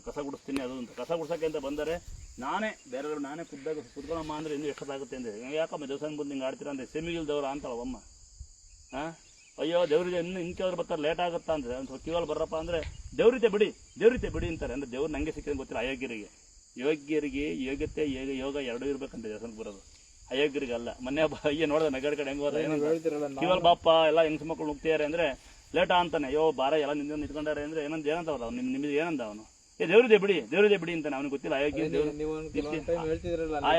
Speaker 2: ಕಸ ಗುಡಿಸ್ತೀನಿ ಅದು ಅಂತ. ಕಸ ಗುಡ್ಸೋಕ್ಕೆ ಅಂತ ಬಂದರೆ ನಾನೇ ಖುದ್ದಾಗಿ ಕುತ್ಕೊಳ್ಳಮ್ಮ ಅಂದರೆ ಇನ್ನೂ ಎಷ್ಟೊತ್ತಾಗುತ್ತೆ ಅಂದರೆ, ಯಾಕಮ್ಮ ದೇವಸ್ಥಾನ ಬಂದು ಹಿಂಗೆ ಆಡ್ತೀರಾ ಅಂದರೆ, ಸೆಮಿಗಿಲ್ ದೇವ್ರ ಅಂತಳವಮ್ಮ. ಹಾಂ, ಅಯ್ಯೋ ದೇವ್ರಿಗೆ ಇನ್ಕೇವ್ರು ಬರ್ತಾರೆ ಲೇಟ್ ಆಗುತ್ತಾ ಅಂದರೆ, ಒಂದು ಸ್ವಲ್ಪ ಕಿವಲ್ಲಿ ಬರ್ರಪ್ಪ ಅಂದರೆ ದೇವ್ರಿತೆ ಬಿಡಿ ಅಂತಾರೆ. ಅಂದರೆ ದೇವ್ರು ನನಗೆ ಸಿಕ್ಕಿದ್ರೆ ಗೊತ್ತಿಲ್ಲ. ಯೋಗ್ಯರಿಗೆ ಯೋಗ್ಯತೆ ಯೋಗ ಎರಡೂ ಇರ್ಬೇಕಂತ ದೇವಸ್ಥಾನಕ್ಕೆ ಬರೋದು, ಅಯೋಗ್ಯರಿಗಲ್ಲ. ಮೊನ್ನೆ ಅಯ್ಯ ನೋಡಿದೆ ನಗರ ಕಡೆ ಹೆಂಗೆ ಹೋದ, ಕಿವಲ್ ಬಾಪ ಎಲ್ಲ ಹೆಂಗಸ ಮಕ್ಕಳು ನುಗ್ತಿದ್ದಾರೆ ಅಂದರೆ ಲೇಟಾ ಅಂತಾನೆ. ಅಯ್ಯೋ ಬಾರ ಎಲ್ಲ ನಿಂತ್ಕೊಂಡಾರೆ ಅಂದರೆ ಏನಂತವ್ರ ಅವ್ನು, ನಿಮ್ದು ಏನಂದ ಅವನು, ದೇವ್ರಿದೆ ಬಿಡಿ ಅಂತಾನೆ. ಅವ್ನಿಗೆ ಗೊತ್ತಿಲ್ಲ ಅಯೋಗ್ಯ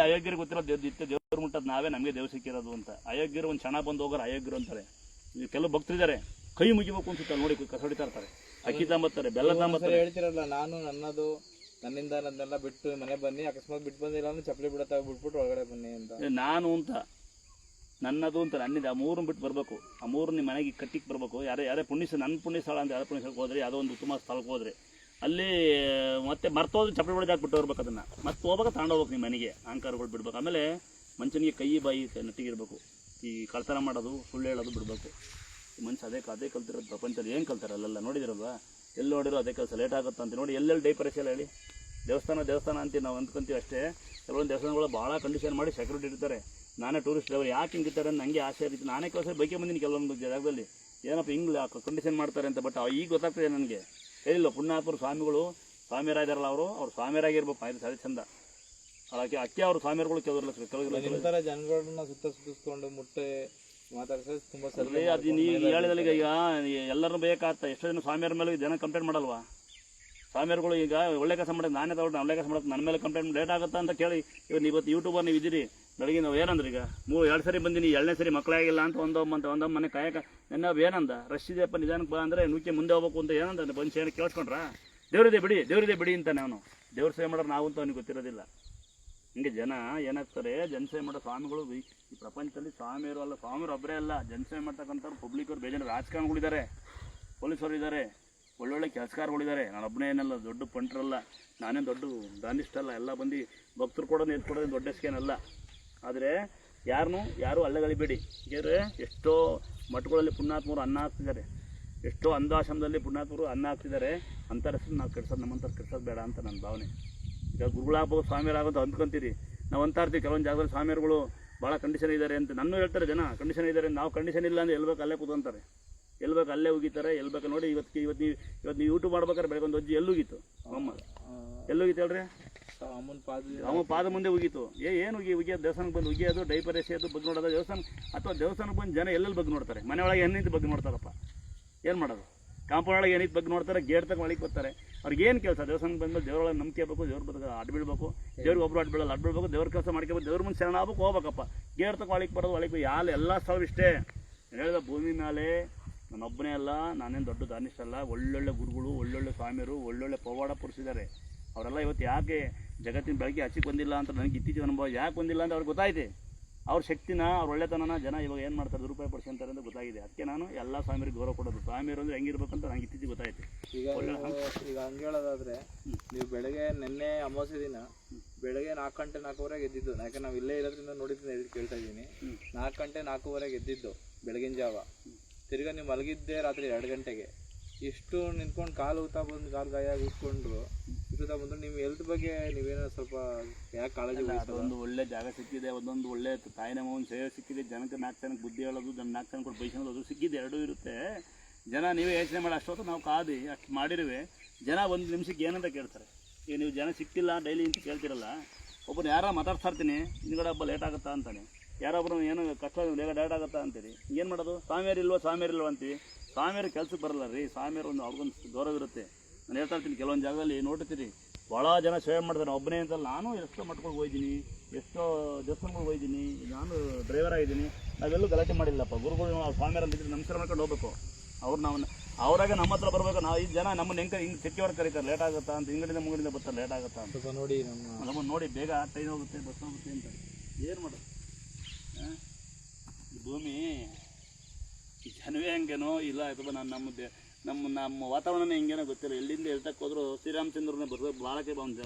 Speaker 2: ಅಯೋಗ್ಯರಿಗೆ ಗೊತ್ತಿಲ್ಲ ದೇವ್ರು ಮುಟ್ಟದ್ ನಾವೇ, ನಮಗೆ ದೇವ್ರು ಸಿಕ್ಕಿರೋದು ಅಂತ. ಅಯೋಗ್ಯರು ಒಂದು ಕ್ಷಣ ಬಂದು ಹೋಗೋರು ಅಯೋಗ್ಯರು ಅಂತಾರೆ. ಕೆಲವು ಭಕ್ತರಿದ್ದಾರೆ ಕೈ ಮುಗಿಬೇಕು ಅನ್ಸುತ್ತೆ, ನೋಡಿ ಕಸ ಹೊಡಿತಾ ಇರ್ತಾರೆ, ಅಕ್ಕಿ ತಾಂಬತ್ತಾರೆ, ಬೆಲ್ಲ ತಾಂಬತ್ತಾರೆ.
Speaker 1: ಹೇಳ್ತಿರಲ್ಲ, ನನ್ನಿಂದ ನನ್ನೆಲ್ಲ ಬಿಟ್ಟು ಮನೆ ಬನ್ನಿ, ಅಕಸ್ಮಾತ್ ಬಿಟ್ಟು ಬಂದಿಲ್ಲ ಅಂದ್ರೆ ಚಪ್ಪಲಿ ಬಿಟ್ಬಿಟ್ಟು ಒಳಗಡೆ ಬನ್ನಿ ಅಂತ.
Speaker 2: ನಾನು ಅಂತ ನನ್ನದು ಅಂತ ನನ್ನಿಂದ ಆ ಮೂರನ್ನು ಬಿಟ್ಟು ಬರಬೇಕು. ಆ ಮೂರು ನಿಮ್ಮ ಮನೆಗೆ ಕಟ್ಟಿಗೆ ಬರಬೇಕು. ಯಾರೇ ನನ್ನ ಪುಣ್ಯ ಸ್ಥಳ ಅಂತ ಯಾರೋ ಪುಣ್ಯ ಸ್ಥಳಕ್ಕೆ ಹೋದ್ರೆ, ಯಾವುದೋ ಒಂದು ಉತ್ತಮ ಸ್ಥಳಕ್ಕೆ ಹೋದ್ರೆ ಅಲ್ಲಿ ಮತ್ತೆ ಮರ್ತೋದ್ರೆ ಚಪ್ಪಲಿ ಹೊಡೆದು ಹಾಕ್ಬಿಟ್ಟು ಹೋಗ್ಬೇಕು. ಅದನ್ನು ಮತ್ತೆ ಹೋಗ್ಬೇಕು, ತಗೊಂಡೋಗ್ಬೇಕು ನಿಮ್ಮ ಮನೆಗೆ, ಅಹಂಕಾರಗಳು ಬಿಡ್ಬೇಕು. ಆಮೇಲೆ ಮನುಷ್ಯನಿಗೆ ಕೈ ಬಾಯಿ ನೆಟ್ಟಿಗಿರ್ಬೇಕು. ಈ ಕಳ್ತನ ಮಾಡೋದು, ಸುಳ್ಳು ಹೇಳೋದು ಬಿಡಬೇಕು. ಮನುಷ್ಯ ಅದೇ ಕಲ್ತಿರೋದು ಪ್ರಪಂಚದಲ್ಲಿ. ಏನು ಕಲ್ತಾರೆ ಅಲ್ಲೆಲ್ಲ ನೋಡಿದಿರಲ್ವಾ, ಎಲ್ಲಿ ನೋಡಿರೋ ಅದೇ ಕೆಲಸ. ಲೇಟ್ ಆಗುತ್ತೆ ಅಂತ ನೋಡಿ, ಎಲ್ಲೆಲ್ಲಿ ಡೈಪರ್ ಎಲ್ಲ ಹೇಳಿ ದೇವಸ್ಥಾನ ಅಂತೀವಿ ನಾವು ಅಂದ್ಕೊಂತೀವಿ ಅಷ್ಟೇ. ಕೆಲವೊಂದು ದೇವಸ್ಥಾನಗಳು ಭಾಳ ಕಂಡೀಷನ್ ಮಾಡಿ ಸೆಕ್ಯೂರಿಟಿ ಇರ್ತಾರೆ. ನಾನೇ ಟೂರಿಸ್ಟ್ ಡ್ರೈವರ್ ಯಾಕೆ ಹಿಂಗಿರ್ತಾರೆ ಅಂತ ನನಗೆ ಆಸೆ ಇರುತ್ತೆ. ನಾನೇ ಕೆಲಸ ಬೈಕೆ ಬಂದಿನಿ ಕೆಲವೊಂದು ಜಾಗದಲ್ಲಿ, ಏನಪ್ಪ ಹಿಂಗೆ ಕಂಡೀಷನ್ ಮಾಡ್ತಾರೆ ಅಂತ. ಬಟ್ ಈಗ ಗೊತ್ತಾಗ್ತದೆ ನನಗೆ. ಹೇಳಿಲ್ಲ ಪುಣ್ಯಾತ್ಮರು ಸ್ವಾಮಿಗಳು ಸ್ವಾಮಿಯರಾಗಿರಲ್ಲ, ಅವ್ರು ಸ್ವಾಮಿಯರಾಗಿರ್ಬೇಕು. ಆಯ್ತು ಸರಿ ಚಂದ ಅಕ್ಕಿ ಅವರು ಸ್ವಾಮಿಯರುಗಳು
Speaker 1: ನಿಮ್ಮ ಥರ ಜನಗಳನ್ನ ಸುತ್ತಿಸ್ಕೊಂಡು ಮುಟ್ಟೆ ಮಾತಾಡ್ಸೋದು ತುಂಬ ಸರಿ.
Speaker 2: ಅದು ನೀವು ಹೇಳಿದಲ್ಲಿ ಈಗ ಎಲ್ಲರನ್ನೂ ಬೇಕಾಗ್ತಾ. ಎಷ್ಟೋ ಜನ ಸ್ವಾಮಿಯರ ಮೇಲೆ ಜನ ಕಂಪ್ಲೇಂಟ್ ಮಾಡಲ್ವಾ? ಸ್ವಾಮಿಯರುಗಳು ಈಗ ಒಳ್ಳೆ ಕೆಲಸ ಮಾಡೋದು ನಾನೇ ತಗೊಂಡು ಒಳ್ಳೆ ಕೆಲಸ ಮಾಡೋದು ನನ್ನ ಮೇಲೆ ಕಂಪ್ಲೇಂಟ್ ಲೇಟ್ ಆಗುತ್ತಾ ಅಂತ ಕೇಳಿ ಇವತ್ತು ಯೂಟ್ಯೂಬರ್ ನೀವು ಇದ್ದೀರಿ. ಬೆಳಗ್ಗೆ ನಾವು ಏನಂದ್ರೆ ಈಗ 2 ಸರಿ ಬಂದಿನಿ, 2ನೇ ಸರಿ ಮಕ್ಕಳಾಗಿಲ್ಲ ಅಂತ ಒಂದೊಮ್ಮೆ ಮನೆ ಕಾಯಕ ನನ್ನ ಏನಂದ ರಶ್ ಇದೆಯಪ್ಪ ನಿಧಾನಕ್ಕೆ ಬಾ ಅಂದರೆ ನುಕ್ಕೆ ಮುಂದೆ ಹೋಗ್ಬೇಕು ಅಂತ ಏನಂದ ಬಂದು ಏನು ಕೇಳಿಸ್ಕೊಂಡ್ರ ದೇವ್ರದೇ ಬಿಡಿ ಅಂತ ನಾನು ದೇವ್ರ ಸೇವೆ ಮಾಡೋರು ನಾವು ಅಂತ ಅವ್ನಿಗೆ ಗೊತ್ತಿರೋದಿಲ್ಲ. ಹಿಂಗೆ ಜನ ಏನಾಗ್ತಾರೆ, ಜನಸೇವೆ ಮಾಡೋ ಸ್ವಾಮಿಗಳು ಈ ಪ್ರಪಂಚದಲ್ಲಿ ಸ್ವಾಮಿಯರು ಅಲ್ಲ, ಸ್ವಾಮಿಯರು ಒಬ್ಬರೇ ಅಲ್ಲ, ಜನಸೇವೆ ಮಾಡ್ತಕ್ಕಂಥವ್ರು ಪಬ್ಲಿಕವ್ರು ಬೇಜಾರು ರಾಜಕಾರಣಿಗಳಿದ್ದಾರೆ, ಪೊಲೀಸರು ಇದ್ದಾರೆ, ಒಳ್ಳೊಳ್ಳೆ ಕೆಲಸಗಾರಗಳಿದ್ದಾರೆ. ನಾನೊಬ್ಬನೇ ಏನಲ್ಲ, ದೊಡ್ಡ ಪಂಟ್ರಲ್ಲ, ನಾನೇನು ದೊಡ್ಡ ದಾನಿಷ್ಟಲ್ಲ. ಎಲ್ಲ ಬಂದು ಭಕ್ತರು ಕೊಡೋದು ಎತ್ಕೊಡೋದು ದೊಡ್ಡ ಸ್ಕೇನಲ್ಲ. ಆದರೆ ಯಾರು ಅಲ್ಲಗಳಿಬೇಡಿ. ಯಾಕಂದರೆ ಎಷ್ಟೋ ಮಠಗಳಲ್ಲಿ ಪುಣ್ಯಾತ್ಮರು ಅನ್ನ ಹಾಕ್ತಿದ್ದಾರೆ, ಎಷ್ಟೋ ಅಂಧಾಶ್ರಮದಲ್ಲಿ ಪುಣ್ಯಾತ್ಮರು ಅನ್ನ ಹಾಕ್ತಿದ್ದಾರೆ. ಅಂಥರ ಹೆಸರು ನಾವು ಕೆಡ್ಸೋದು, ನಮ್ಮಂಥವ್ರು ಕೆಡ್ಸೋದು ಬೇಡ ಅಂತ ನನ್ನ ಭಾವನೆ. ಈಗ ಗುರುಗಳಾಗ್ಬೋದು ಸ್ವಾಮಿಯರಾಗೋದು ಅಂದ್ಕೊಂತೀರಿ, ನಾವು ಅಂತ ಇರ್ತೀವಿ. ಕೆಲವೊಂದು ಜಾಗದಲ್ಲಿ ಸ್ವಾಮಿಯರುಗಳು ಭಾಳ ಕಂಡೀಷನ್ ಇದ್ದಾರೆ ಅಂತ ನನ್ನ ಹೇಳ್ತಾರೆ ಜನ. ಕಂಡೀಷನ್ ಇದ್ದಾರೆ, ನಾವು ಕಂಡೀಷನ್ ಇಲ್ಲ ಅಂದರೆ ಎಲ್ಬೇಕು ಅಲ್ಲೇ ಕೂತ್ಕೊಂತಾರೆ, ಎಲ್ಬೇಕು ಅಲ್ಲೇ ಹೋಗಿತಾರೆ, ಎಲ್ಬೇಕು ನೋಡಿ. ಇವತ್ತು ನೀವು ಯೂಟ್ಯೂಬ್ ಮಾಡ್ಬೇಕಾದ್ರೆ ಬೆಳಗ್ಗೆ ಒಂದು ಅಜ್ಜಿ ಎಲ್ಲೋಗಿತ್ತು ಅಮ್ಮ, ಎಲ್ಲೋಗಿತ್ತು ಹೇಳ್ರಿ, ಅಮ್ಮ ಪಾದ ಮುಂದೆ ಹೋಗಿತ್ತು. ಏನು ಉಗಿಯೋದು ದೇವಸ್ಥಾನಕ್ಕೆ ಬಂದು ಉಗಿಯೋದು, ಡೈಪರ್ ಎಸೆಯೋದು, ಬಗ್ಗೆ ನೋಡೋದು ದೇವಸ್ಥಾನ. ಅಥವಾ ದೇವಸ್ಥಾನಕ್ಕೆ ಬಂದು ಜನ ಎಲ್ಲೆಲ್ಲಿ ಬಗ್ಗೆ ನೋಡ್ತಾರೆ. ಮನೆ ಒಳಗೆ ಏನಿತ್ತು ಬಗ್ಗೆ ನೋಡ್ತಾರಪ್ಪ, ಏನು ಮಾಡೋದು? ಕಾಂಪೌಂಡ್ ಒಳಗೆ ಏನಿತ್ತು ಬಗ್ಗೆ ನೋಡ್ತಾರೆ, ಗೇಟ್ ತಕ್ಕ ಒಳಗೆ ಬರ್ತಾರೆ. ಅವ್ರಿಗೇನು ಕೆಲಸ? ದೇವಸ್ಥಾನಕ್ಕೆ ಬಂದ್ಮೇಲೆ ದೇವರೊಳಗೆ ನಂಬಿಕೆ ಬೇಕು, ದೇವ್ರ ಬಗ್ಗೆ ಅಡ್ಬೀಳ್ಬೇಕು, ದೇವ್ರಿಗೆ ಒಬ್ಬರು ಅಡ್ಬೀಳ್ಬೇಕು, ದೇವ್ರ ಕೆಲಸ ಮಾಡ್ಕೋಬೇಕು, ದೇವ್ರ ಮುಂದೆ ಶರಣ ಆಗ್ಬೇಕು, ಹೋಗ್ಬೇಕಪ್ಪ. ಗೇಟ್ ತಕ್ಕ ಒಳಗೆ ಬರೋದು, ಒಳಗೆ ಎಲ್ಲ ಸ್ಥಳ ಇಷ್ಟೇ ಹೇಳಿದ. ಭೂಮಿ ಮೇಲೆ ನಾನೊಬ್ಬನೇ ಅಲ್ಲ, ನಾನೇನು ದೊಡ್ಡ ದಾನಿಷ್ಠ ಅಲ್ಲ. ಒಳ್ಳೊಳ್ಳೆ ಗುರುಗಳು, ಒಳ್ಳೊಳ್ಳೆ ಸ್ವಾಮಿಯರು, ಒಳ್ಳೊಳ್ಳೆ ಪವಾಡ ಪುರುಷಿದ್ದಾರೆ. ಅವರೆಲ್ಲ ಇವತ್ತು ಯಾಕೆ ಜಗತ್ತಿನ ಬೆಳಗ್ಗೆ ಹಚ್ಚಿಗೆ ಬಂದಿಲ್ಲ ಅಂತ ನನಗೆ ಇತ್ತೀಚಿನ ಅನುಭವ. ಯಾಕೆ ಬಂದಿಲ್ಲ ಅಂತ ಅವ್ರಿಗೆ ಗೊತ್ತಾಯಿದೆ. ಅವ್ರ ಶಕ್ತಿನ, ಅವ್ರ ಒಳ್ಳೆತನನ ಜನ ಇವಾಗ ಏನು ಮಾಡ್ತಾರೆ, ದುರುಪಯೋಗ ಪಡಿಸ್ಕೊಂತಾರೆ ಅಂತ ಗೊತ್ತಾಗಿದೆ. ಅದಕ್ಕೆ ನಾನು ಎಲ್ಲ ಸ್ವಾಮಿಯರಿಗೆ ಗೌರವ ಕೊಡೋದು. ಸ್ವಾಮಿಯರು ಅಂದರೆ ಹೆಂಗಿರ್ಬೇಕಂತ ನನಗೆ ಇತ್ತೀಚೆಗೆ ಗೊತ್ತಾಯ್ತು. ಈಗ
Speaker 1: ಹಂಗೆ ಹೇಳೋದಾದರೆ, ನೀವು ಬೆಳಗ್ಗೆ ನಿನ್ನೆ ಅಮಾವಾಸ್ಯೆ ದಿನ ಬೆಳಗ್ಗೆ 4 ಗಂಟೆ 4:15 ಎದ್ದಿದ್ದು. ಯಾಕೆ ನಾವು ಇಲ್ಲೇ ಇರೋದ್ರಿಂದ ನೋಡಿದ್ದೀನಿ, ಕೇಳ್ತಾ ಇದ್ದೀನಿ. 4 ಗಂಟೆ 4:15 ಎದ್ದಿದ್ದು ಬೆಳಗಿನ ಜಾವ. ತಿರ್ಗಾ ನೀವು ಮಲಗಿದ್ದೆ ರಾತ್ರಿ 2 ಗಂಟೆಗೆ. ಇಷ್ಟು ನಿಂತ್ಕೊಂಡು ಕಾಲು ಕಾಲು ಗಾಯ ಉಟ್ಕೊಂಡ್ರು ಬಂದ್ರು. ನಿಮ್ಮ ಹೆಲ್ತ್ ಬಗ್ಗೆ ನೀವೇನೋ ಸ್ವಲ್ಪ ಯಾಕೆ ಕಾಳಜಿ?
Speaker 2: ಒಂದು ಒಳ್ಳೆ ಜಾಗ ಸಿಕ್ಕಿದೆ, ಒಂದೊಂದು ಒಳ್ಳೆ ತಾಯಿನ ಒಂದು ಸೇವೆ ಸಿಕ್ಕಿದೆ. ಜನಕ್ಕೆ 4 ಜನಕ್ಕೆ ಬುದ್ಧಿ ಹೇಳೋದು, 4 ಜನ ಕೊಟ್ಟು ಬೈಸೋದು, ಅದು ಸಿಕ್ಕಿದೆ. ಎರಡೂ ಇರುತ್ತೆ. ಜನ ನೀವೇ ಯೋಚನೆ ಮಾಡಿ ಅಷ್ಟೊತ್ತು ನಾವು ಕಾದು ಅಷ್ಟು ಮಾಡಿರುವೆ. ಜನ 1 ನಿಮಿಷಕ್ಕೆ ಏನಂತ ಕೇಳ್ತಾರೆ. ಈಗ ನೀವು ಜನ ಸಿಕ್ತಿಲ್ಲ ಡೈಲಿ ಅಂತ ಕೇಳ್ತಿರಲ್ಲ. ಒಬ್ಬರು ಯಾರೋ ಮಾತಾಡ್ತಾ ಇರ್ತೀನಿ, ಹಿಂದ್ಗಡೆ ಹಬ್ಬ ಲೇಟ್ ಆಗುತ್ತಾ ಅಂತಾನೆ. ಯಾರೊಬ್ಬರು ಏನು ಕಷ್ಟ ಬೇಗ ಲೇಟ್ ಆಗುತ್ತಾ ಅಂತೀರಿ. ಏನು ಮಾಡೋದು? ಸ್ವಾಮಿಯರಿಲ್ವ ಅಂತೀವಿ. ಸ್ವಾಮಿಯರು ಕೆಲ್ಸಕ್ಕೆ ಬರಲ್ಲ ರೀ. ಸ್ವಾಮಿಯರು ಅವ್ರಿಗೊಂದು ಗೌರವ ಇರುತ್ತೆ. ನಾನು ಹೇಳ್ತಾ ಇರ್ತೀನಿ, ಕೆಲವೊಂದು ಜಾಗದಲ್ಲಿ ನೋಡ್ತೀರಿ ಭಾಳ ಜನ ಸೇವೆ ಮಾಡ್ತಾರೆ. ಒಬ್ಬನೇ ಅಂತಲ್ಲ, ನಾನು ಎಷ್ಟೋ ಮಟ್ಕೊಂಡು ಹೋಗಿದ್ದೀನಿ, ಎಷ್ಟೋ ದೇವಸ್ಥಾನಗಳು ಹೋಗಿದ್ದೀನಿ. ನಾನು ಡ್ರೈವರ್ ಆಗಿದ್ದೀನಿ. ನಾವೆಲ್ಲೂ ಗಲಾಟೆ ಮಾಡಿಲ್ಲಪ್ಪ. ಗುರುಗಳು ಸ್ವಾಮಿಯರು ಅಂತಿದ್ರೆ ನಮಸ್ಕಾರ ಮಾಡ್ಕೊಂಡು ಹೋಗ್ಬೇಕು. ಅವರಾಗ ನಮ್ಮ ಹತ್ರ ಬರಬೇಕು. ನಾವು ಈ ಜನ ನಮ್ಮನ್ನು ಹಿಂಗೆ ಸೆಕ್ಯೂರ್ ಕರೀತಾರೆ. ಲೇಟ್ ಆಗುತ್ತಾ ಅಂತ, ಹಿಂಗಡಿಂದ ಮುಂಗಡಿಂದ ಬರ್ತಾರೆ, ಲೇಟ್ ಆಗುತ್ತಾ ಅಂತ.
Speaker 1: ಸ್ವಲ್ಪ ನೋಡಿ,
Speaker 2: ನಮ್ಮನ್ನು ನೋಡಿ ಬೇಗ ಟ್ರೈನ್ ಹೋಗುತ್ತೆ, ಬಸ್ ಹೋಗುತ್ತೆ ಅಂತ. ಏನು ಮಾಡೋದು? ಈ ಭೂಮಿ ಜನವೇ ಹಂಗೇನೋ ಇಲ್ಲ, ಅಥವಾ ನಮ್ಮ ವಾತಾವರಣನೇ ಹಿಂಗೇನೋ ಗೊತ್ತಿಲ್ಲ. ಎಲ್ಲಿಂದ ಹೇಳ್ತಕ್ಕೆ ಹೋದ್ರು ಶ್ರೀರಾಮಚಂದ್ರನೇ ಬರ್ಬೇಕು, ಬಾಳಕ್ಕೆ ಒಂದು